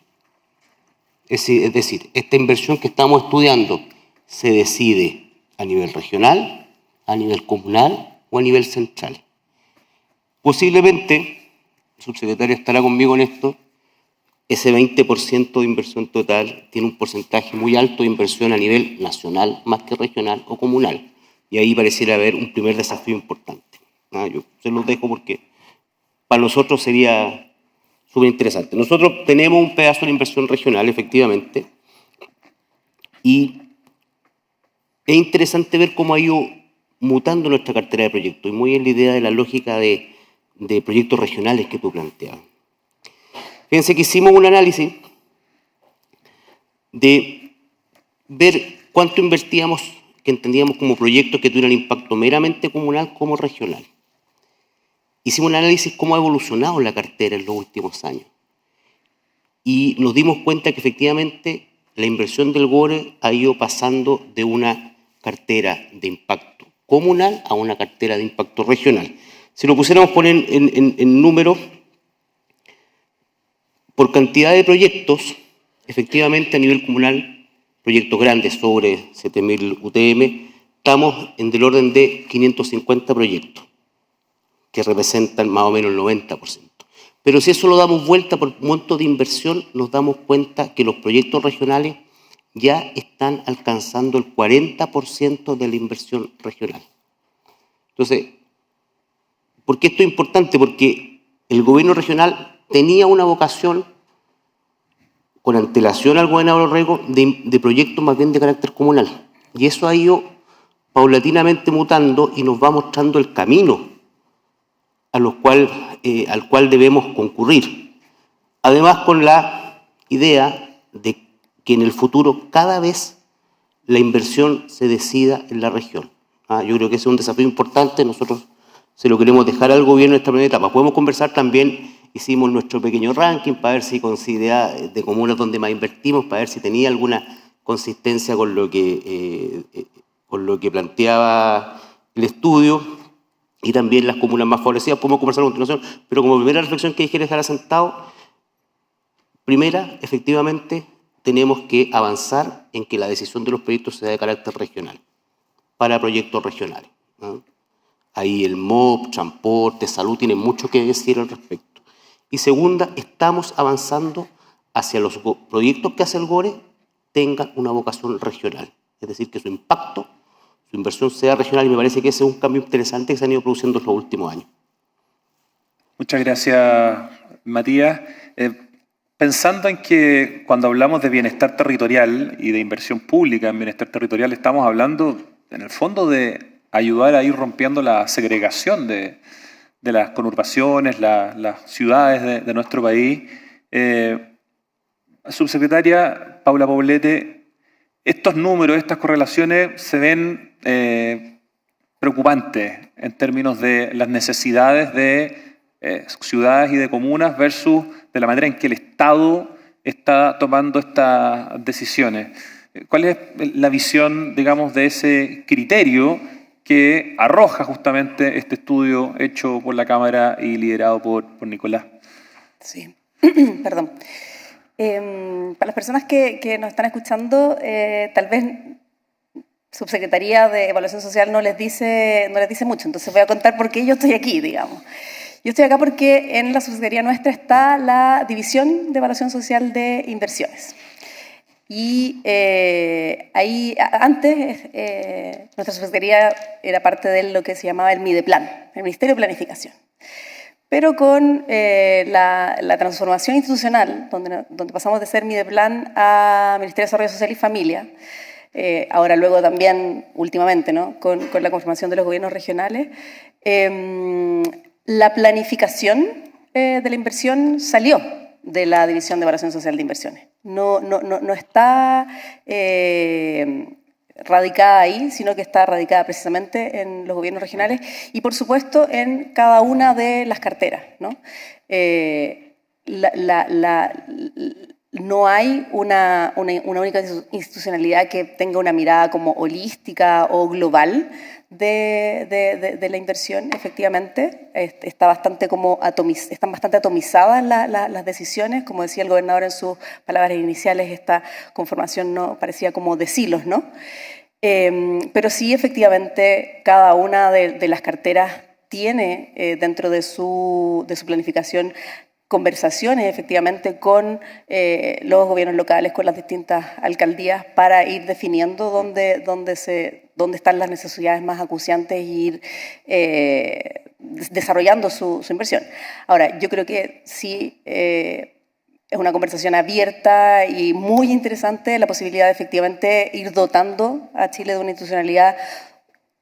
Es decir, esta inversión que estamos estudiando se decide a nivel regional, a nivel comunal o a nivel central. Posiblemente, el subsecretario estará conmigo en esto, ese 20% de inversión total tiene un porcentaje muy alto de inversión a nivel nacional, más que regional o comunal. Y ahí pareciera haber un primer desafío importante. Yo se los dejo porque para nosotros sería súper interesante. Nosotros tenemos un pedazo de inversión regional, efectivamente, y es interesante ver cómo ha ido mutando nuestra cartera de proyectos, y muy en la idea de la lógica de proyectos regionales que tú planteabas. Fíjense que hicimos un análisis de ver cuánto invertíamos, que entendíamos como proyectos que tuvieran impacto meramente comunal como regional. Hicimos un análisis de cómo ha evolucionado la cartera en los últimos años. Y nos dimos cuenta que efectivamente la inversión del GORE ha ido pasando de una cartera de impacto comunal a una cartera de impacto regional. Si lo pusiéramos a poner en números, por cantidad de proyectos, efectivamente a nivel comunal, proyectos grandes sobre 7.000 UTM, estamos en del orden de 550 proyectos, que representan más o menos el 90%. Pero si eso lo damos vuelta por monto de inversión, nos damos cuenta que los proyectos regionales ya están alcanzando el 40% de la inversión regional. Entonces, ¿por qué esto es importante? Porque el gobierno regional tenía una vocación, con antelación al gobernador Orrego, de proyectos más bien de carácter comunal. Y eso ha ido paulatinamente mutando y nos va mostrando el camino al cual debemos concurrir. Además, con la idea de que en el futuro cada vez la inversión se decida en la región. Yo creo que ese es un desafío importante, nosotros se lo queremos dejar al gobierno en esta primera etapa. Podemos conversar también, hicimos nuestro pequeño ranking para ver si considera de comunas donde más invertimos, para ver si tenía alguna consistencia con lo que planteaba el estudio, y también las comunas más favorecidas. Podemos conversar a continuación, pero como primera reflexión que quiero dejar asentado, primera, efectivamente, tenemos que avanzar en que la decisión de los proyectos sea de carácter regional, para proyectos regionales, ¿no? Ahí el MOP, transporte, salud, tienen mucho que decir al respecto. Y segunda, estamos avanzando hacia los proyectos que hace el GORE tengan una vocación regional, es decir, que su impacto, su inversión sea regional, y me parece que ese es un cambio interesante que se han ido produciendo en los últimos años. Muchas gracias, Matías. Pensando en que cuando hablamos de bienestar territorial y de inversión pública en bienestar territorial, estamos hablando, en el fondo, de ayudar a ir rompiendo la segregación de las conurbaciones, las ciudades de nuestro país. Subsecretaria Paula Poblete, estos números, estas correlaciones se ven preocupantes en términos de las necesidades de ciudades y de comunas versus de la manera en que el Estado está tomando estas decisiones. ¿Cuál es la visión, digamos, de ese criterio que arroja justamente este estudio hecho por la Cámara y liderado por Nicolás? Sí, perdón. Para las personas que nos están escuchando, tal vez Subsecretaría de Evaluación Social no les dice mucho, entonces voy a contar por qué yo estoy aquí, digamos. Yo estoy acá porque en la subsecretaría nuestra está la División de Evaluación Social de Inversiones. Y ahí, antes, nuestra subsecretaría era parte de lo que se llamaba el MIDEPLAN, el Ministerio de Planificación. Pero con la transformación institucional, donde pasamos de ser MIDEPLAN a Ministerio de Desarrollo Social y Familia, ahora luego también, últimamente, ¿no?, con la conformación de los gobiernos regionales, la planificación de la inversión salió de la División de Evaluación Social de Inversiones. No está radicada ahí, sino que está radicada precisamente en los gobiernos regionales y, por supuesto, en cada una de las carteras, ¿no? No hay una única institucionalidad que tenga una mirada como holística o global de la inversión. Efectivamente, están bastante atomizadas las decisiones. Como decía el gobernador en sus palabras iniciales, esta conformación no parecía como de silos, ¿no? Pero sí, efectivamente, cada una de las carteras tiene dentro de su planificación conversaciones efectivamente con los gobiernos locales, con las distintas alcaldías, para ir definiendo dónde están las necesidades más acuciantes e ir desarrollando su inversión. Ahora, yo creo que sí es una conversación abierta y muy interesante la posibilidad de efectivamente ir dotando a Chile de una institucionalidad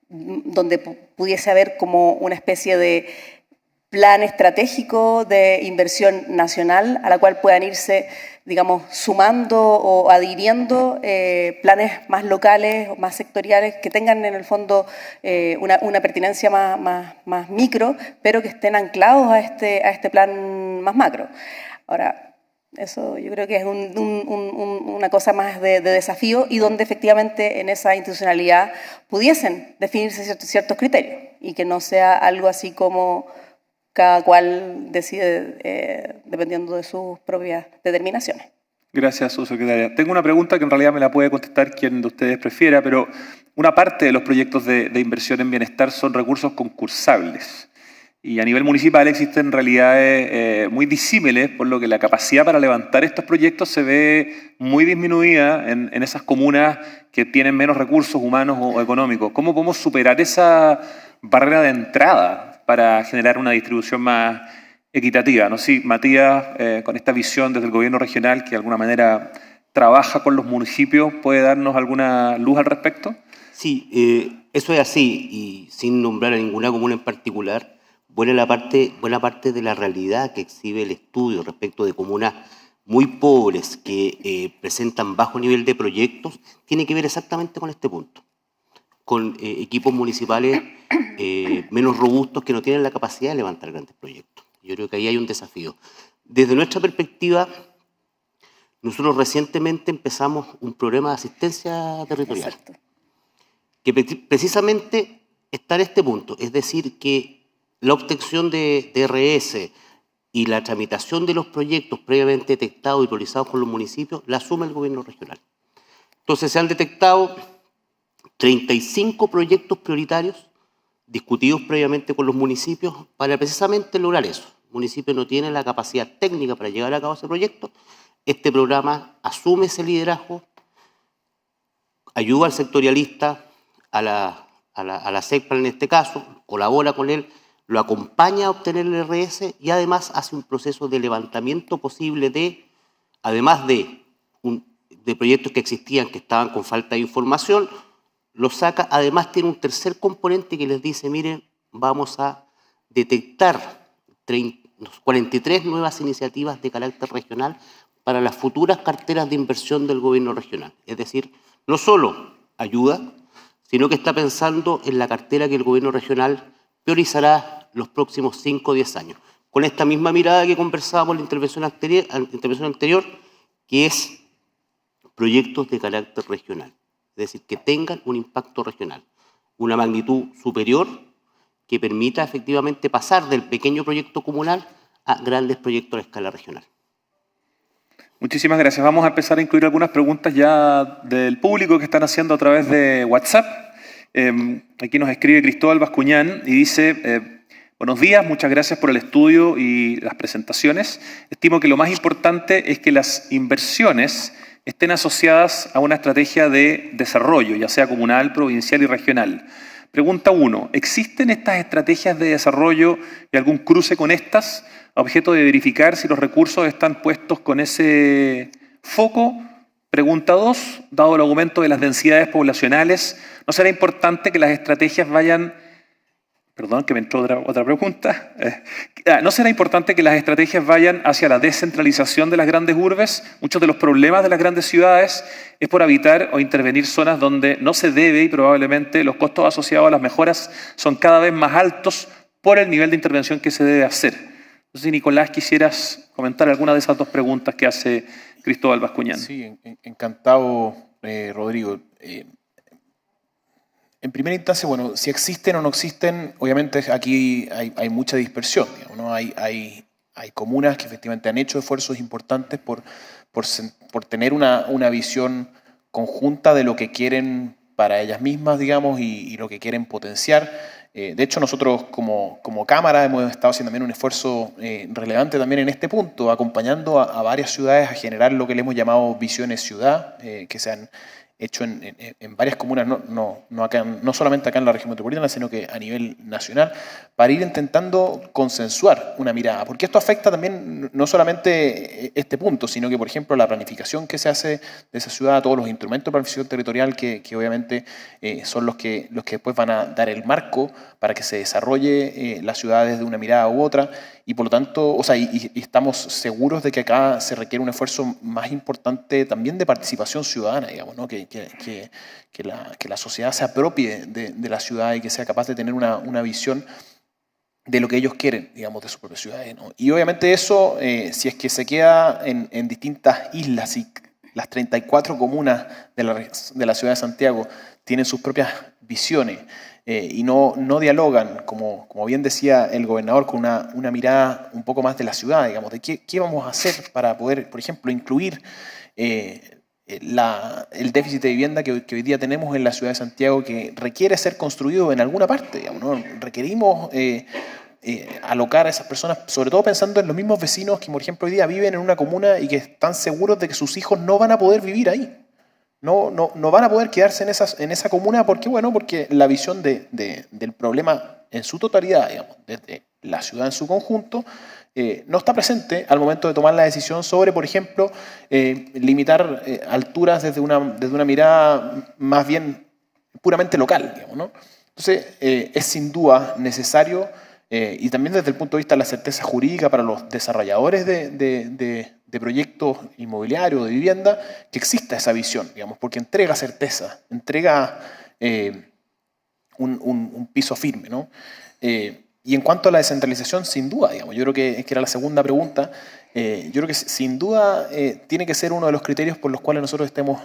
donde pudiese haber como una especie de plan estratégico de inversión nacional a la cual puedan irse, digamos, sumando o adhiriendo planes más locales o más sectoriales que tengan en el fondo una pertinencia más micro, pero que estén anclados a este plan más macro. Ahora, eso yo creo que es una cosa más de desafío, y donde efectivamente en esa institucionalidad pudiesen definirse ciertos criterios y que no sea algo así como cada cual decide dependiendo de sus propias determinaciones. Gracias, subsecretaria. Tengo una pregunta que en realidad me la puede contestar quien de ustedes prefiera, pero una parte de los proyectos de inversión en bienestar son recursos concursables. Y a nivel municipal existen realidades muy disímiles, por lo que la capacidad para levantar estos proyectos se ve muy disminuida en esas comunas que tienen menos recursos humanos o económicos. ¿Cómo podemos superar esa barrera de entrada para generar una distribución más equitativa? No sé si Matías, con esta visión desde el gobierno regional, que de alguna manera trabaja con los municipios, ¿puede darnos alguna luz al respecto? Sí, eso es así, y sin nombrar a ninguna comuna en particular, buena parte de la realidad que exhibe el estudio respecto de comunas muy pobres que presentan bajo nivel de proyectos tiene que ver exactamente con este punto. con equipos municipales menos robustos que no tienen la capacidad de levantar grandes proyectos. Yo creo que ahí hay un desafío. Desde nuestra perspectiva, nosotros recientemente empezamos un programa de asistencia territorial. Exacto. Que precisamente está en este punto, es decir, que la obtención de DRS y la tramitación de los proyectos previamente detectados y priorizados por los municipios la asume el gobierno regional. Entonces se han detectado 35 proyectos prioritarios discutidos previamente con los municipios para precisamente lograr eso. El municipio no tiene la capacidad técnica para llevar a cabo ese proyecto. Este programa asume ese liderazgo, ayuda al sectorialista, a la SECPLA en este caso, colabora con él, lo acompaña a obtener el RS y además hace un proceso de levantamiento posible además de proyectos que existían que estaban con falta de información, los saca, además tiene un tercer componente que les dice, miren, vamos a detectar 43 nuevas iniciativas de carácter regional para las futuras carteras de inversión del gobierno regional. Es decir, no solo ayuda, sino que está pensando en la cartera que el gobierno regional priorizará los próximos 5 o 10 años. Con esta misma mirada que conversábamos en la intervención anterior, que es proyectos de carácter regional. Es decir, que tengan un impacto regional, una magnitud superior que permita efectivamente pasar del pequeño proyecto comunal a grandes proyectos a escala regional. Muchísimas gracias. Vamos a empezar a incluir algunas preguntas ya del público que están haciendo a través de WhatsApp. Aquí nos escribe Cristóbal Bascuñán y dice, buenos días, muchas gracias por el estudio y las presentaciones. Estimo que lo más importante es que las inversiones estén asociadas a una estrategia de desarrollo, ya sea comunal, provincial y regional. Pregunta 1. ¿Existen estas estrategias de desarrollo y algún cruce con estas a objeto de verificar si los recursos están puestos con ese foco? Pregunta 2. Dado el aumento de las densidades poblacionales, ¿no será importante que las estrategias vayan... Perdón, que me entró otra pregunta. ¿No será importante que las estrategias vayan hacia la descentralización de las grandes urbes? Muchos de los problemas de las grandes ciudades es por habitar o intervenir zonas donde no se debe y probablemente los costos asociados a las mejoras son cada vez más altos por el nivel de intervención que se debe hacer. No sé si, Nicolás, quisieras comentar alguna de esas dos preguntas que hace Cristóbal Bascuñán. Sí, encantado, Rodrigo. En primera instancia, bueno, si existen o no existen, obviamente aquí hay mucha dispersión, digamos, ¿no? Hay comunas que efectivamente han hecho esfuerzos importantes por tener una visión conjunta de lo que quieren para ellas mismas, digamos, y lo que quieren potenciar. De hecho, nosotros como Cámara hemos estado haciendo también un esfuerzo relevante también en este punto, acompañando a varias ciudades a generar lo que le hemos llamado visiones ciudad, que se han hecho en varias comunas, no solamente acá en la región metropolitana, sino que a nivel nacional, para ir intentando consensuar una mirada. Porque esto afecta también no solamente este punto, sino que, por ejemplo, la planificación que se hace de esa ciudad, todos los instrumentos de planificación territorial que obviamente son los que después van a dar el marco para que se desarrolle la ciudad desde una mirada u otra. Y por lo tanto, y estamos seguros de que acá se requiere un esfuerzo más importante también de participación ciudadana, digamos, ¿no? Que la sociedad se apropie de la ciudad y que sea capaz de tener una visión de lo que ellos quieren, digamos, de sus propias ciudades, ¿no? Y obviamente eso, si es que se queda en distintas islas y las 34 comunas de la ciudad de Santiago tienen sus propias visiones, y no dialogan, como bien decía el gobernador, con una mirada un poco más de la ciudad, digamos, de qué vamos a hacer para poder, por ejemplo, incluir el déficit de vivienda que hoy día tenemos en la ciudad de Santiago, que requiere ser construido en alguna parte, digamos, ¿no? Requerimos alocar a esas personas, sobre todo pensando en los mismos vecinos que, por ejemplo, hoy día viven en una comuna y que están seguros de que sus hijos no van a poder vivir ahí. No van a poder quedarse en esa comuna porque la visión del problema en su totalidad, digamos, desde la ciudad en su conjunto, no está presente al momento de tomar la decisión sobre, por ejemplo, limitar alturas desde una mirada más bien puramente local, digamos, ¿no? Entonces, es sin duda necesario, y también desde el punto de vista de la certeza jurídica para los desarrolladores de proyectos inmobiliarios, de vivienda, que exista esa visión, digamos, porque entrega certeza, entrega un piso firme, ¿no? Y en cuanto a la descentralización, sin duda, digamos, yo creo que era la segunda pregunta, yo creo que sin duda tiene que ser uno de los criterios por los cuales nosotros estemos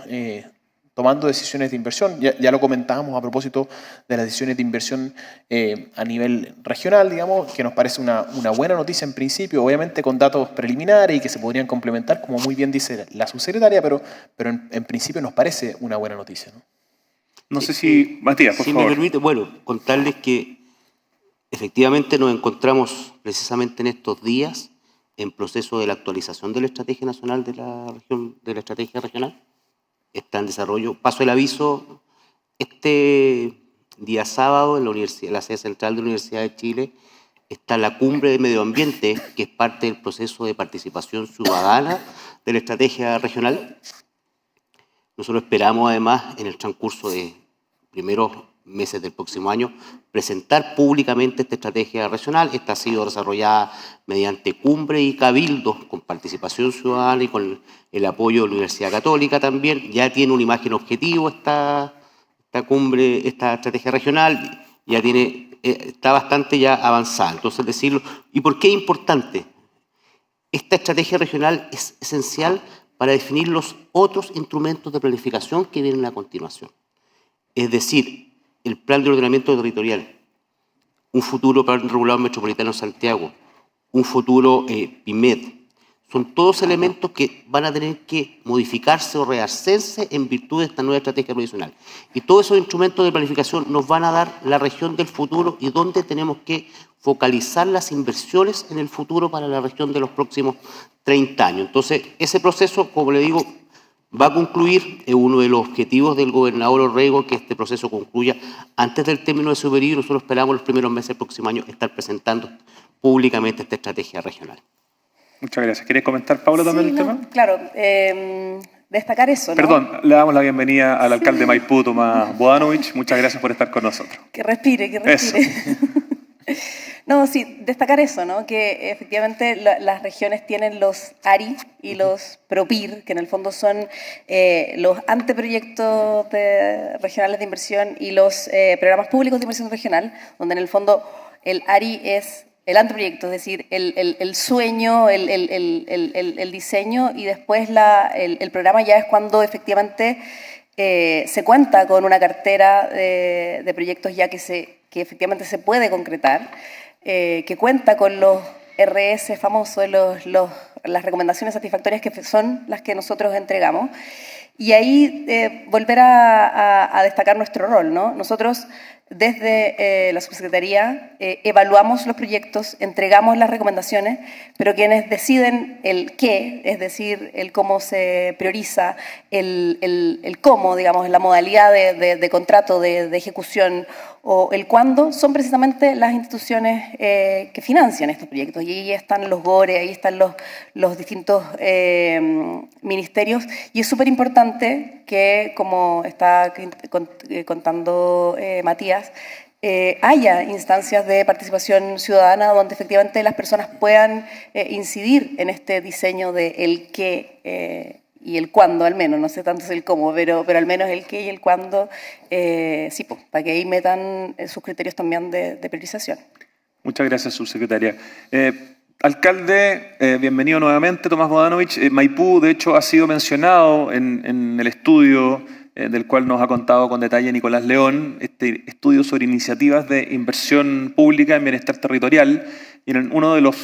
tomando decisiones de inversión. Ya lo comentábamos a propósito de las decisiones de inversión a nivel regional, digamos, que nos parece una buena noticia en principio, obviamente con datos preliminares y que se podrían complementar, como muy bien dice la subsecretaria, pero en principio nos parece una buena noticia, ¿no? No sé si... Matías, por favor. Si me permite, bueno, contarles que efectivamente nos encontramos precisamente en estos días en proceso de la actualización de la Estrategia Nacional de la región, de la Estrategia Regional. Está en desarrollo. Paso el aviso, este día sábado en la sede central de la Universidad de Chile está la cumbre de medio ambiente, que es parte del proceso de participación ciudadana de la Estrategia Regional. Nosotros esperamos además en el transcurso de primeros meses del próximo año presentar públicamente esta estrategia regional. Esta ha sido desarrollada mediante cumbre y cabildos con participación ciudadana y con el apoyo de la Universidad Católica también. Ya tiene una imagen objetivo esta cumbre, esta estrategia regional, ya está bastante ya avanzada. Entonces decirlo, ¿y por qué es importante? Esta estrategia regional es esencial para definir los otros instrumentos de planificación que vienen a continuación. Es decir, el Plan de Ordenamiento Territorial, un futuro Plan Regulador Metropolitano Santiago, un futuro PIMED, son todos elementos que van a tener que modificarse o rehacerse en virtud de esta nueva estrategia provisional. Y todos esos instrumentos de planificación nos van a dar la región del futuro y dónde tenemos que focalizar las inversiones en el futuro para la región de los próximos 30 años. Entonces, ese proceso, como le digo, va a concluir. Es uno de los objetivos del gobernador Orrego, que este proceso concluya antes del término de su periodo. Nosotros esperamos los primeros meses del próximo año estar presentando públicamente esta estrategia regional. Muchas gracias. ¿Quieres comentar, Paula, también el tema? Claro, destacar eso, ¿no? Perdón, le damos la bienvenida al alcalde de Maipú, Tomás Bodanovich. Muchas gracias por estar con nosotros. Que respire, que respire. Eso. No, sí, destacar eso, ¿no? Que efectivamente las regiones tienen los ARI y los PROPIR, que en el fondo son los anteproyectos regionales de inversión y los programas públicos de inversión regional, donde en el fondo el ARI es el anteproyecto, es decir, el sueño, el diseño, y después el programa ya es cuando efectivamente se cuenta con una cartera de proyectos ya que efectivamente se puede concretar, que cuenta con los RS famosos, las recomendaciones satisfactorias que son las que nosotros entregamos. Y ahí volver a destacar nuestro rol, ¿no? Nosotros desde la subsecretaría evaluamos los proyectos, entregamos las recomendaciones, pero quienes deciden el qué, es decir, el cómo se prioriza, el cómo, digamos, la modalidad de contrato, de ejecución, o el cuándo, son precisamente las instituciones que financian estos proyectos. Y ahí están los GORE, ahí están los distintos ministerios, y es súper importante que, como está contando Matías, haya instancias de participación ciudadana donde efectivamente las personas puedan incidir en este diseño de el qué y el cuándo, al menos, no sé tanto es el cómo, pero al menos el qué y el cuándo, sí, pues, para que ahí metan sus criterios también de priorización. Muchas gracias, subsecretaria. Alcalde, bienvenido nuevamente, Tomás Bodanovich. Maipú, de hecho, ha sido mencionado en el estudio del cual nos ha contado con detalle Nicolás León, este estudio sobre iniciativas de inversión pública en bienestar territorial, y en uno de los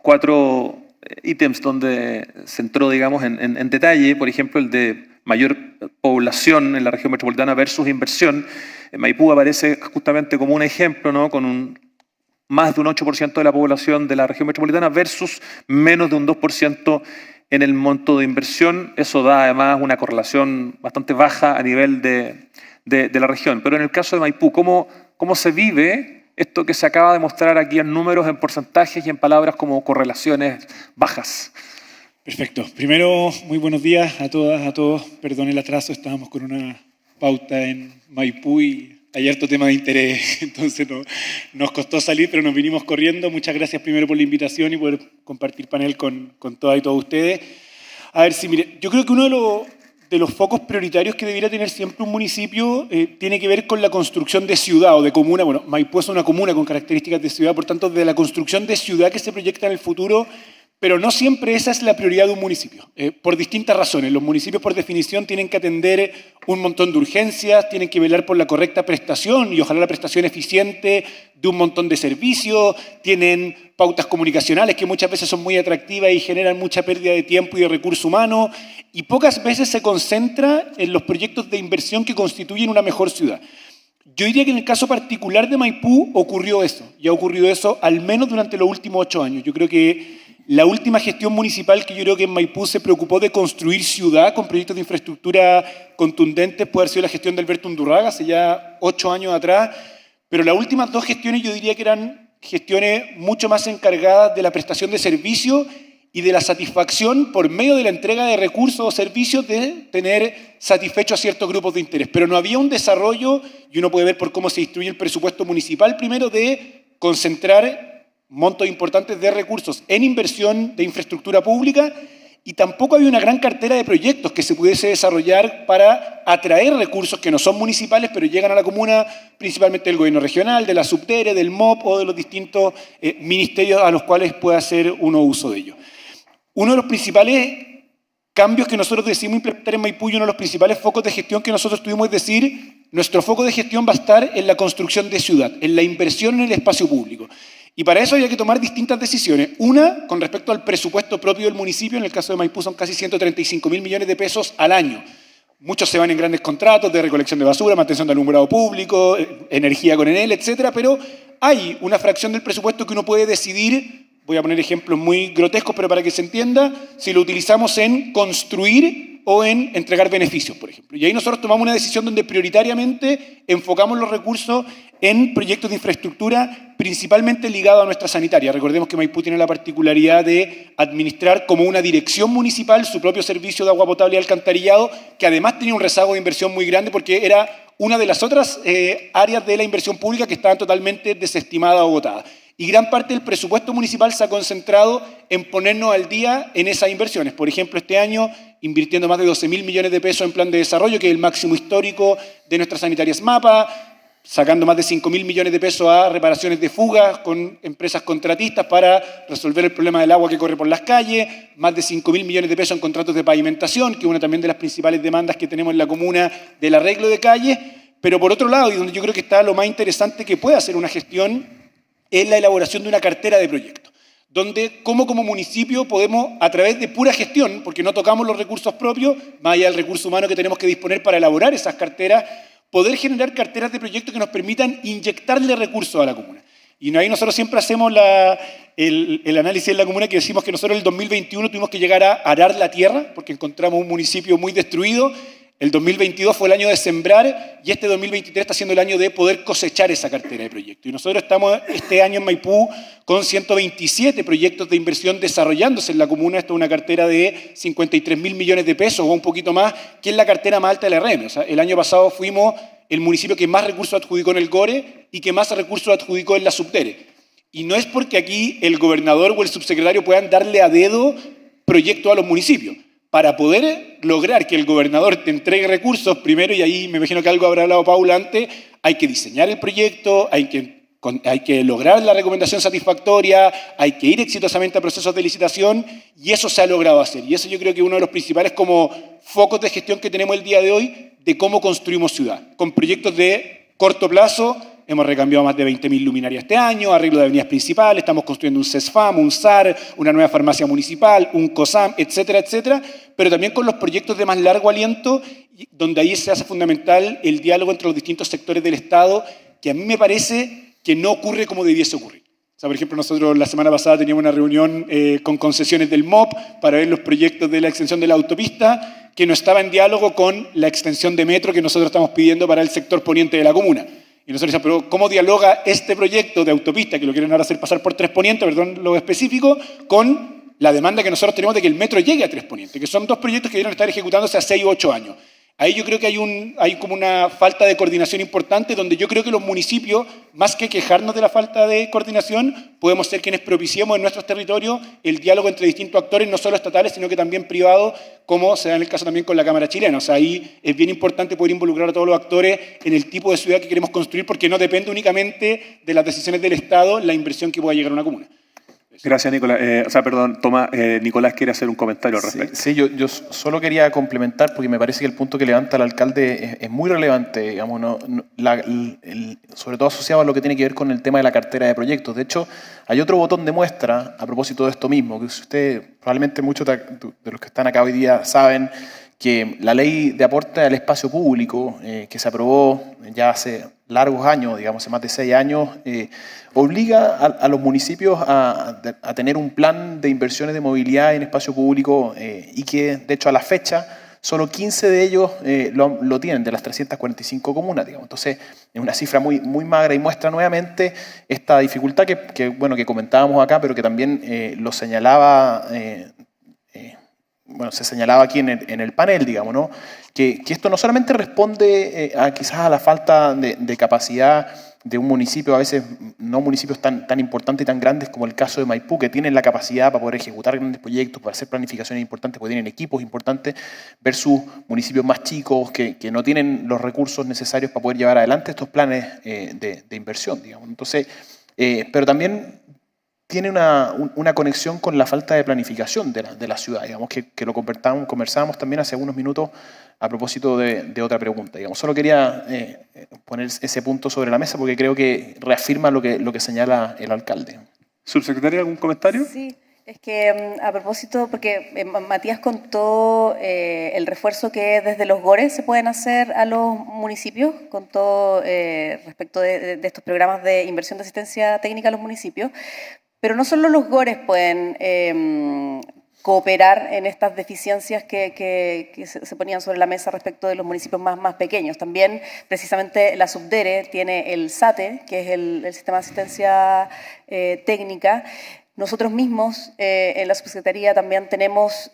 4 ítems donde se entró, digamos, en detalle, por ejemplo, el de mayor población en la región metropolitana versus inversión, Maipú aparece justamente como un ejemplo, ¿no? Con más de un 8% de la población de la región metropolitana versus menos de un 2% en el monto de inversión. Eso da además una correlación bastante baja a nivel de la región. Pero en el caso de Maipú, ¿cómo se vive esto que se acaba de mostrar aquí en números, en porcentajes y en palabras como correlaciones bajas? Perfecto. Primero, muy buenos días a todas, a todos. Perdón el atraso, estábamos con una pauta en Maipú y hay harto tema de interés, entonces nos costó salir, pero nos vinimos corriendo. Muchas gracias primero por la invitación y por compartir panel con todas y todos ustedes. A ver, sí, mire, yo creo que uno de los focos prioritarios que debiera tener siempre un municipio tiene que ver con la construcción de ciudad o de comuna. Bueno, Maipú es una comuna con características de ciudad, por tanto, de la construcción de ciudad que se proyecta en el futuro, pero no siempre esa es la prioridad de un municipio, por distintas razones. Los municipios, por definición, tienen que atender un montón de urgencias, tienen que velar por la correcta prestación y ojalá la prestación eficiente de un montón de servicios, tienen pautas comunicacionales que muchas veces son muy atractivas y generan mucha pérdida de tiempo y de recurso humano, y pocas veces se concentra en los proyectos de inversión que constituyen una mejor ciudad. Yo diría que en el caso particular de Maipú ocurrió eso, y ha ocurrido eso al menos durante los últimos 8 años. Yo creo que la última gestión municipal que yo creo que en Maipú se preocupó de construir ciudad con proyectos de infraestructura contundentes puede haber sido la gestión de Alberto Undurraga, hace ya 8 años atrás, pero las últimas 2 gestiones yo diría que eran gestiones mucho más encargadas de la prestación de servicios y de la satisfacción por medio de la entrega de recursos o servicios de tener satisfechos a ciertos grupos de interés. Pero no había un desarrollo, y uno puede ver por cómo se distribuye el presupuesto municipal, primero de concentrar montos importantes de recursos en inversión de infraestructura pública, y tampoco había una gran cartera de proyectos que se pudiese desarrollar para atraer recursos que no son municipales, pero llegan a la comuna principalmente del gobierno regional, de la Subdere, del MOP o de los distintos ministerios a los cuales pueda hacer uno uso de ellos. Uno de los principales cambios que nosotros decidimos implementar en Maipú y uno de los principales focos de gestión que nosotros tuvimos es decir, nuestro foco de gestión va a estar en la construcción de ciudad, en la inversión en el espacio público. Y para eso había que tomar distintas decisiones. Una, con respecto al presupuesto propio del municipio, en el caso de Maipú son casi 135.000 millones de pesos al año. Muchos se van en grandes contratos de recolección de basura, mantención del alumbrado público, energía con Enel, etcétera, pero hay una fracción del presupuesto que uno puede decidir, voy a poner ejemplos muy grotescos, pero para que se entienda, si lo utilizamos en construir o en entregar beneficios, por ejemplo. Y ahí nosotros tomamos una decisión donde prioritariamente enfocamos los recursos en proyectos de infraestructura principalmente ligados a nuestra sanitaria. Recordemos que Maipú tiene la particularidad de administrar como una dirección municipal su propio servicio de agua potable y alcantarillado, que además tenía un rezago de inversión muy grande porque era una de las otras áreas de la inversión pública que estaban totalmente desestimadas o agotadas. Y gran parte del presupuesto municipal se ha concentrado en ponernos al día en esas inversiones. Por ejemplo, este año invirtiendo más de 12.000 millones de pesos en plan de desarrollo, que es el máximo histórico de nuestras sanitarias MAPA, sacando más de 5.000 millones de pesos a reparaciones de fugas con empresas contratistas para resolver el problema del agua que corre por las calles, más de 5.000 millones de pesos en contratos de pavimentación, que es una también de las principales demandas que tenemos en la comuna del arreglo de calles. Pero por otro lado, y donde yo creo que está lo más interesante que puede hacer una gestión, es la elaboración de una cartera de proyectos, donde como municipio podemos, a través de pura gestión, porque no tocamos los recursos propios, más allá del recurso humano que tenemos que disponer para elaborar esas carteras, poder generar carteras de proyectos que nos permitan inyectarle recursos a la comuna. Y ahí nosotros siempre hacemos el análisis en la comuna que decimos que nosotros en el 2021 tuvimos que llegar a arar la tierra, porque encontramos un municipio muy destruido. El 2022 fue el año de sembrar y este 2023 está siendo el año de poder cosechar esa cartera de proyectos. Y nosotros estamos este año en Maipú con 127 proyectos de inversión desarrollándose en la comuna. Esto es una cartera de 53.000 millones de pesos o un poquito más, que es la cartera más alta de la RM. O sea, el año pasado fuimos el municipio que más recursos adjudicó en el GORE y que más recursos adjudicó en la Subdere. Y no es porque aquí el gobernador o el subsecretario puedan darle a dedo proyectos a los municipios. Para poder lograr que el gobernador te entregue recursos, primero, y ahí me imagino que algo habrá hablado Paula antes, hay que diseñar el proyecto, hay que lograr la recomendación satisfactoria, hay que ir exitosamente a procesos de licitación, y eso se ha logrado hacer. Y eso yo creo que es uno de los principales como focos de gestión que tenemos el día de hoy de cómo construimos ciudad. Con proyectos de corto plazo, hemos recambiado más de 20.000 luminarias este año, arreglo de avenidas principales, estamos construyendo un CESFAM, un SAR, una nueva farmacia municipal, un COSAM, etcétera, etcétera, pero también con los proyectos de más largo aliento, donde ahí se hace fundamental el diálogo entre los distintos sectores del Estado, que a mí me parece que no ocurre como debiese ocurrir. O sea, por ejemplo, nosotros la semana pasada teníamos una reunión con concesiones del MOP para ver los proyectos de la extensión de la autopista, que no estaba en diálogo con la extensión de metro que nosotros estamos pidiendo para el sector poniente de la comuna. Y nosotros decimos, pero ¿cómo dialoga este proyecto de autopista, que lo quieren ahora hacer pasar por Tres Poniente, perdón, lo específico, con la demanda que nosotros tenemos de que el metro llegue a Tres Poniente, que son 2 proyectos que deben estar ejecutándose a 6 u 8 años? Ahí yo creo que hay como una falta de coordinación importante, donde yo creo que los municipios, más que quejarnos de la falta de coordinación, podemos ser quienes propiciemos en nuestros territorios el diálogo entre distintos actores, no solo estatales, sino que también privados, como se da en el caso también con la Cámara Chilena. O sea, ahí es bien importante poder involucrar a todos los actores en el tipo de ciudad que queremos construir, porque no depende únicamente de las decisiones del Estado la inversión que pueda llegar a una comuna. Gracias, Nicolás. Tomás, Nicolás quiere hacer un comentario al respecto. Sí, yo solo quería complementar, porque me parece que el punto que levanta el alcalde es muy relevante, digamos, sobre todo asociado a lo que tiene que ver con el tema de la cartera de proyectos. De hecho, hay otro botón de muestra a propósito de esto mismo, que usted, probablemente muchos de los que están acá hoy día saben que la ley de aporte al espacio público, que se aprobó ya hace largos años, digamos, hace más de 6 años, obliga a los municipios a tener un plan de inversiones de movilidad en espacio público y que, de hecho, a la fecha, solo 15 de ellos lo tienen, de las 345 comunas, digamos. Entonces, es una cifra muy, muy magra y muestra nuevamente esta dificultad que comentábamos acá, pero que también lo señalaba... se señalaba aquí en el panel, digamos, ¿no? Que esto no solamente responde quizás a la falta de capacidad de un municipio, a veces no municipios tan importantes y tan grandes como el caso de Maipú, que tienen la capacidad para poder ejecutar grandes proyectos, para hacer planificaciones importantes, porque tienen equipos importantes, versus municipios más chicos que no tienen los recursos necesarios para poder llevar adelante estos planes de inversión, digamos. Entonces, pero también tiene una conexión con la falta de planificación de la ciudad, digamos, que lo conversábamos también hace unos minutos a propósito de otra pregunta. Digamos. Solo quería poner ese punto sobre la mesa porque creo que reafirma lo que señala el alcalde. ¿Subsecretaria, algún comentario? Sí, es que a propósito, porque Matías contó el refuerzo que desde los GORES se pueden hacer a los municipios, contó respecto de estos programas de inversión de asistencia técnica a los municipios. Pero no solo los GORES pueden cooperar en estas deficiencias que se ponían sobre la mesa respecto de los municipios más pequeños. También, precisamente, la Subdere tiene el SATE, que es el Sistema de Asistencia Técnica. Nosotros mismos, en la Subsecretaría, también tenemos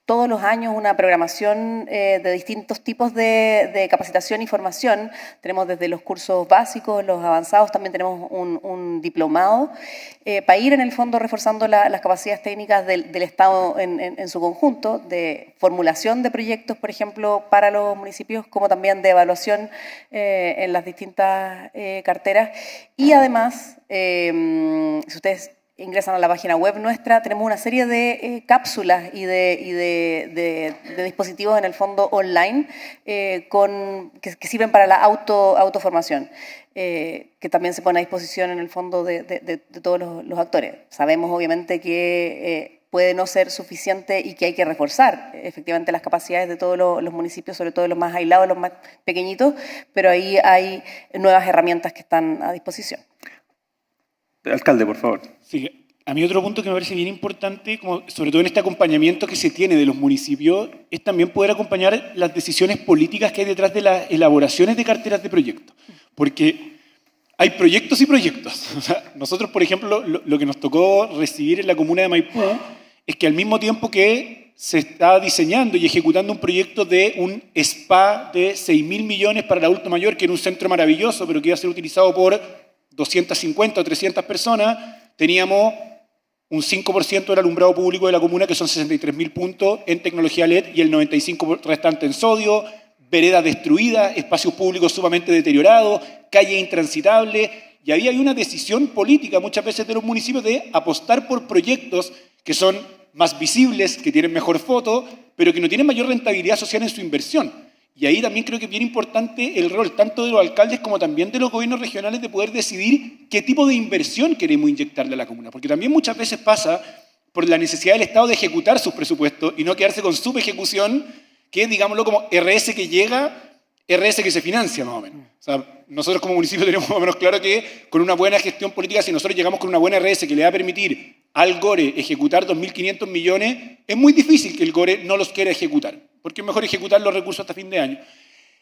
todos los años una programación de distintos tipos de capacitación y formación. Tenemos desde los cursos básicos, los avanzados, también tenemos un diplomado para ir en el fondo reforzando las capacidades técnicas del Estado en su conjunto, de formulación de proyectos, por ejemplo, para los municipios, como también de evaluación en las distintas carteras. Y además, si ustedes ingresan a la página web nuestra, tenemos una serie de cápsulas y de dispositivos en el fondo online que sirven para la autoformación, que también se pone a disposición en el fondo de todos los actores. Sabemos obviamente que puede no ser suficiente y que hay que reforzar efectivamente las capacidades de todos los municipios, sobre todo los más aislados, los más pequeñitos, pero ahí hay nuevas herramientas que están a disposición. Alcalde, por favor. Sí, a mí otro punto que me parece bien importante, sobre todo en este acompañamiento que se tiene de los municipios, es también poder acompañar las decisiones políticas que hay detrás de las elaboraciones de carteras de proyectos. Porque hay proyectos y proyectos. O sea, nosotros, por ejemplo, lo que nos tocó recibir en la comuna de Maipú es que al mismo tiempo que se está diseñando y ejecutando un proyecto de un spa de 6.000 millones para el adulto mayor, que era un centro maravilloso, pero que iba a ser utilizado por 250 o 300 personas, teníamos un 5% del alumbrado público de la comuna, que son 63.000 puntos en tecnología LED, y el 95% restante en sodio, veredas destruidas, espacios públicos sumamente deteriorados, calles intransitables, y había una decisión política muchas veces de los municipios de apostar por proyectos que son más visibles, que tienen mejor foto, pero que no tienen mayor rentabilidad social en su inversión. Y ahí también creo que es bien importante el rol tanto de los alcaldes como también de los gobiernos regionales de poder decidir qué tipo de inversión queremos inyectarle a la comuna. Porque también muchas veces pasa por la necesidad del Estado de ejecutar sus presupuestos y no quedarse con subejecución, que es, digámoslo, como RS que llega, RS que se financia más o menos. O sea, nosotros como municipio tenemos más o menos claro que con una buena gestión política, si nosotros llegamos con una buena RS que le va a permitir al GORE ejecutar 2.500 millones, es muy difícil que el GORE no los quiera ejecutar, porque es mejor ejecutar los recursos hasta fin de año.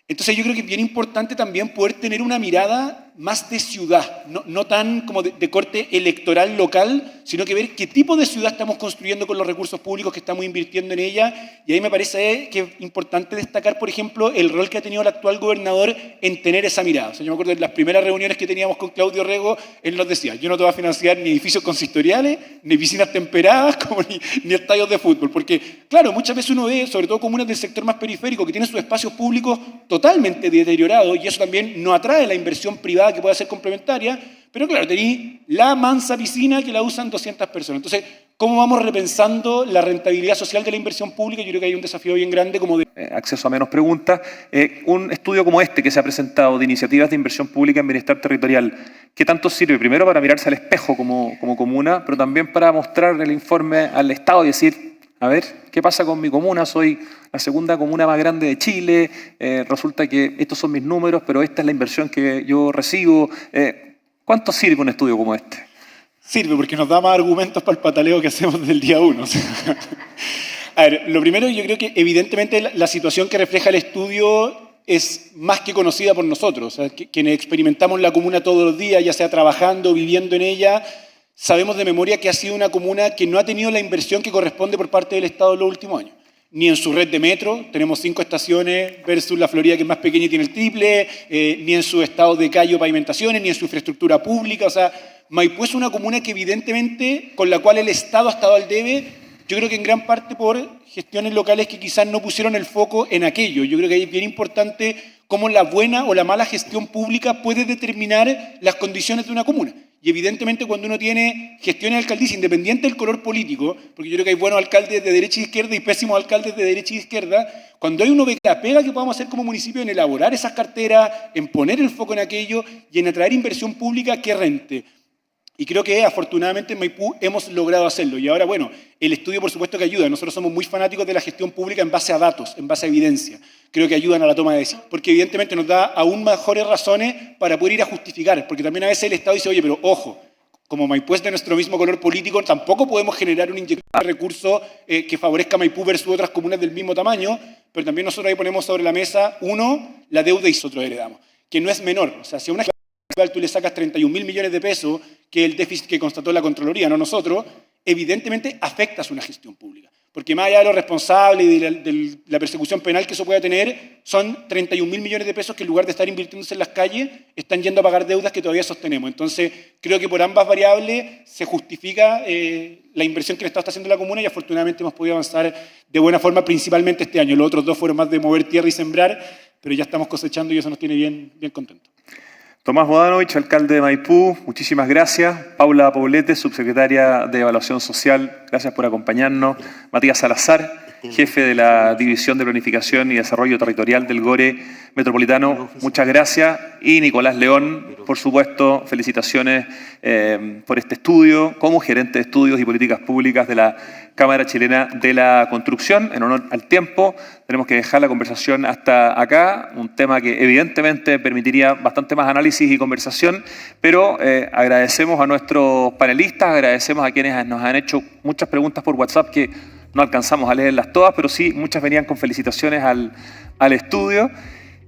Entonces yo creo que es bien importante también poder tener una mirada más de ciudad, no tan como de corte electoral local, sino que ver qué tipo de ciudad estamos construyendo con los recursos públicos que estamos invirtiendo en ella. Y ahí me parece que es importante destacar, por ejemplo, el rol que ha tenido el actual gobernador en tener esa mirada. O sea, yo me acuerdo de las primeras reuniones que teníamos con Claudio Rego, él nos decía, yo no te voy a financiar ni edificios consistoriales, ni piscinas temperadas, como ni estadios de fútbol. Porque, claro, muchas veces uno ve, sobre todo comunas del sector más periférico, que tienen sus espacios públicos totalmente deteriorados, y eso también no atrae la inversión privada que pueda ser complementaria, pero claro, tenéis la mansa piscina que la usan 200 personas. Entonces, ¿cómo vamos repensando la rentabilidad social de la inversión pública? Yo creo que hay un desafío bien grande como de... Acceso a menos preguntas. Un estudio como este que se ha presentado de iniciativas de inversión pública en bienestar territorial, ¿qué tanto sirve? Primero para mirarse al espejo como comuna, pero también para mostrar el informe al Estado y decir, a ver, ¿qué pasa con mi comuna? Soy la segunda comuna más grande de Chile, resulta que estos son mis números, pero esta es la inversión que yo recibo. ¿Cuánto sirve un estudio como este? Sirve porque nos da más argumentos para el pataleo que hacemos desde el día 1. A ver, lo primero, yo creo que evidentemente la situación que refleja el estudio es más que conocida por nosotros. O sea, quienes experimentamos la comuna todos los días, ya sea trabajando, viviendo en ella, sabemos de memoria que ha sido una comuna que no ha tenido la inversión que corresponde por parte del Estado en los últimos años. Ni en su red de metro, tenemos 5 estaciones versus la Florida que es más pequeña y tiene el triple, ni en su estado de calle o pavimentaciones, ni en su infraestructura pública. O sea, Maipú es una comuna que evidentemente, con la cual el Estado ha estado al debe, yo creo que en gran parte por gestiones locales que quizás no pusieron el foco en aquello. Yo creo que ahí es bien importante cómo la buena o la mala gestión pública puede determinar las condiciones de una comuna. Y evidentemente cuando uno tiene gestiones alcaldías, independiente del color político, porque yo creo que hay buenos alcaldes de derecha e izquierda y pésimos alcaldes de derecha e izquierda, cuando hay uno ve la pega que podamos hacer como municipio en elaborar esas carteras, en poner el foco en aquello y en atraer inversión pública que rente. Y creo que afortunadamente en Maipú hemos logrado hacerlo. Y ahora, bueno, el estudio por supuesto que ayuda. Nosotros somos muy fanáticos de la gestión pública en base a datos, en base a evidencia. Creo que ayudan a la toma de decisiones. Porque evidentemente nos da aún mejores razones para poder ir a justificar. Porque también a veces el Estado dice, oye, pero ojo, como Maipú es de nuestro mismo color político, tampoco podemos generar una inyección de recursos que favorezca a Maipú versus otras comunas del mismo tamaño. Pero también nosotros ahí ponemos sobre la mesa, uno, la deuda y nosotros heredamos, que no es menor. O sea, si a una tú le sacas 31.000 millones de pesos, que es el déficit que constató la Contraloría, no nosotros, evidentemente afectas una gestión pública. Porque más allá de lo responsable y de la persecución penal que eso pueda tener, son 31.000 millones de pesos que en lugar de estar invirtiéndose en las calles, están yendo a pagar deudas que todavía sostenemos. Entonces, creo que por ambas variables se justifica la inversión que el Estado está haciendo en la comuna y afortunadamente hemos podido avanzar de buena forma, principalmente este año. Los otros 2 fueron más de mover tierra y sembrar, pero ya estamos cosechando y eso nos tiene bien contentos. Tomás Bodanovich, alcalde de Maipú, muchísimas gracias. Paula Poblete, subsecretaria de Evaluación Social, gracias por acompañarnos. Matías Salazar, jefe de la División de Planificación y Desarrollo Territorial del GORE Metropolitano, muchas gracias. Y Nicolás León, por supuesto, felicitaciones por este estudio como gerente de estudios y políticas públicas de la Cámara Chilena de la Construcción. En honor al tiempo, tenemos que dejar la conversación hasta acá, un tema que evidentemente permitiría bastante más análisis y conversación, pero agradecemos a nuestros panelistas, agradecemos a quienes nos han hecho muchas preguntas por WhatsApp que no alcanzamos a leerlas todas, pero sí, muchas venían con felicitaciones al estudio.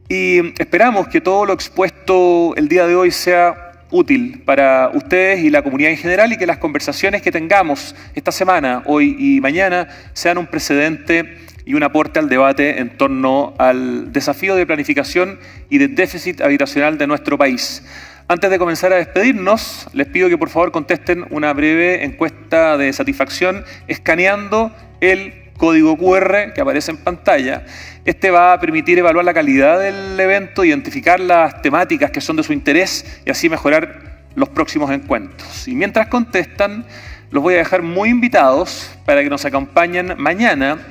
Y esperamos que todo lo expuesto el día de hoy sea útil para ustedes y la comunidad en general y que las conversaciones que tengamos esta semana, hoy y mañana, sean un precedente y un aporte al debate en torno al desafío de planificación y de déficit habitacional de nuestro país. Antes de comenzar a despedirnos, les pido que por favor contesten una breve encuesta de satisfacción escaneando el código QR que aparece en pantalla. Este va a permitir evaluar la calidad del evento, identificar las temáticas que son de su interés y así mejorar los próximos encuentros. Y mientras contestan, los voy a dejar muy invitados para que nos acompañen mañana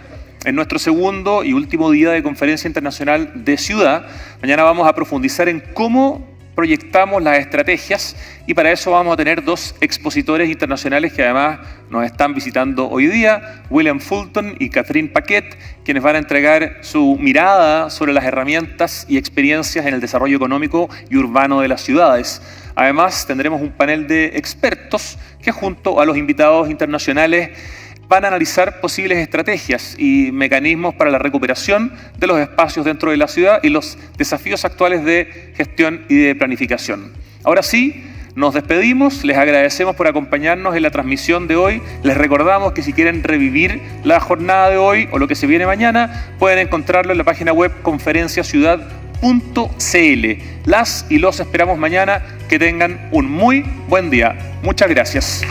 en nuestro segundo y último día de Conferencia Internacional de Ciudad. Mañana vamos a profundizar en cómo proyectamos las estrategias y para eso vamos a tener 2 expositores internacionales que además nos están visitando hoy día, William Fulton y Catherine Paquet, quienes van a entregar su mirada sobre las herramientas y experiencias en el desarrollo económico y urbano de las ciudades. Además, tendremos un panel de expertos que junto a los invitados internacionales van a analizar posibles estrategias y mecanismos para la recuperación de los espacios dentro de la ciudad y los desafíos actuales de gestión y de planificación. Ahora sí, nos despedimos, les agradecemos por acompañarnos en la transmisión de hoy. Les recordamos que si quieren revivir la jornada de hoy o lo que se viene mañana, pueden encontrarlo en la página web conferenciaciudad.cl. Las y los esperamos mañana. Que tengan un muy buen día. Muchas gracias.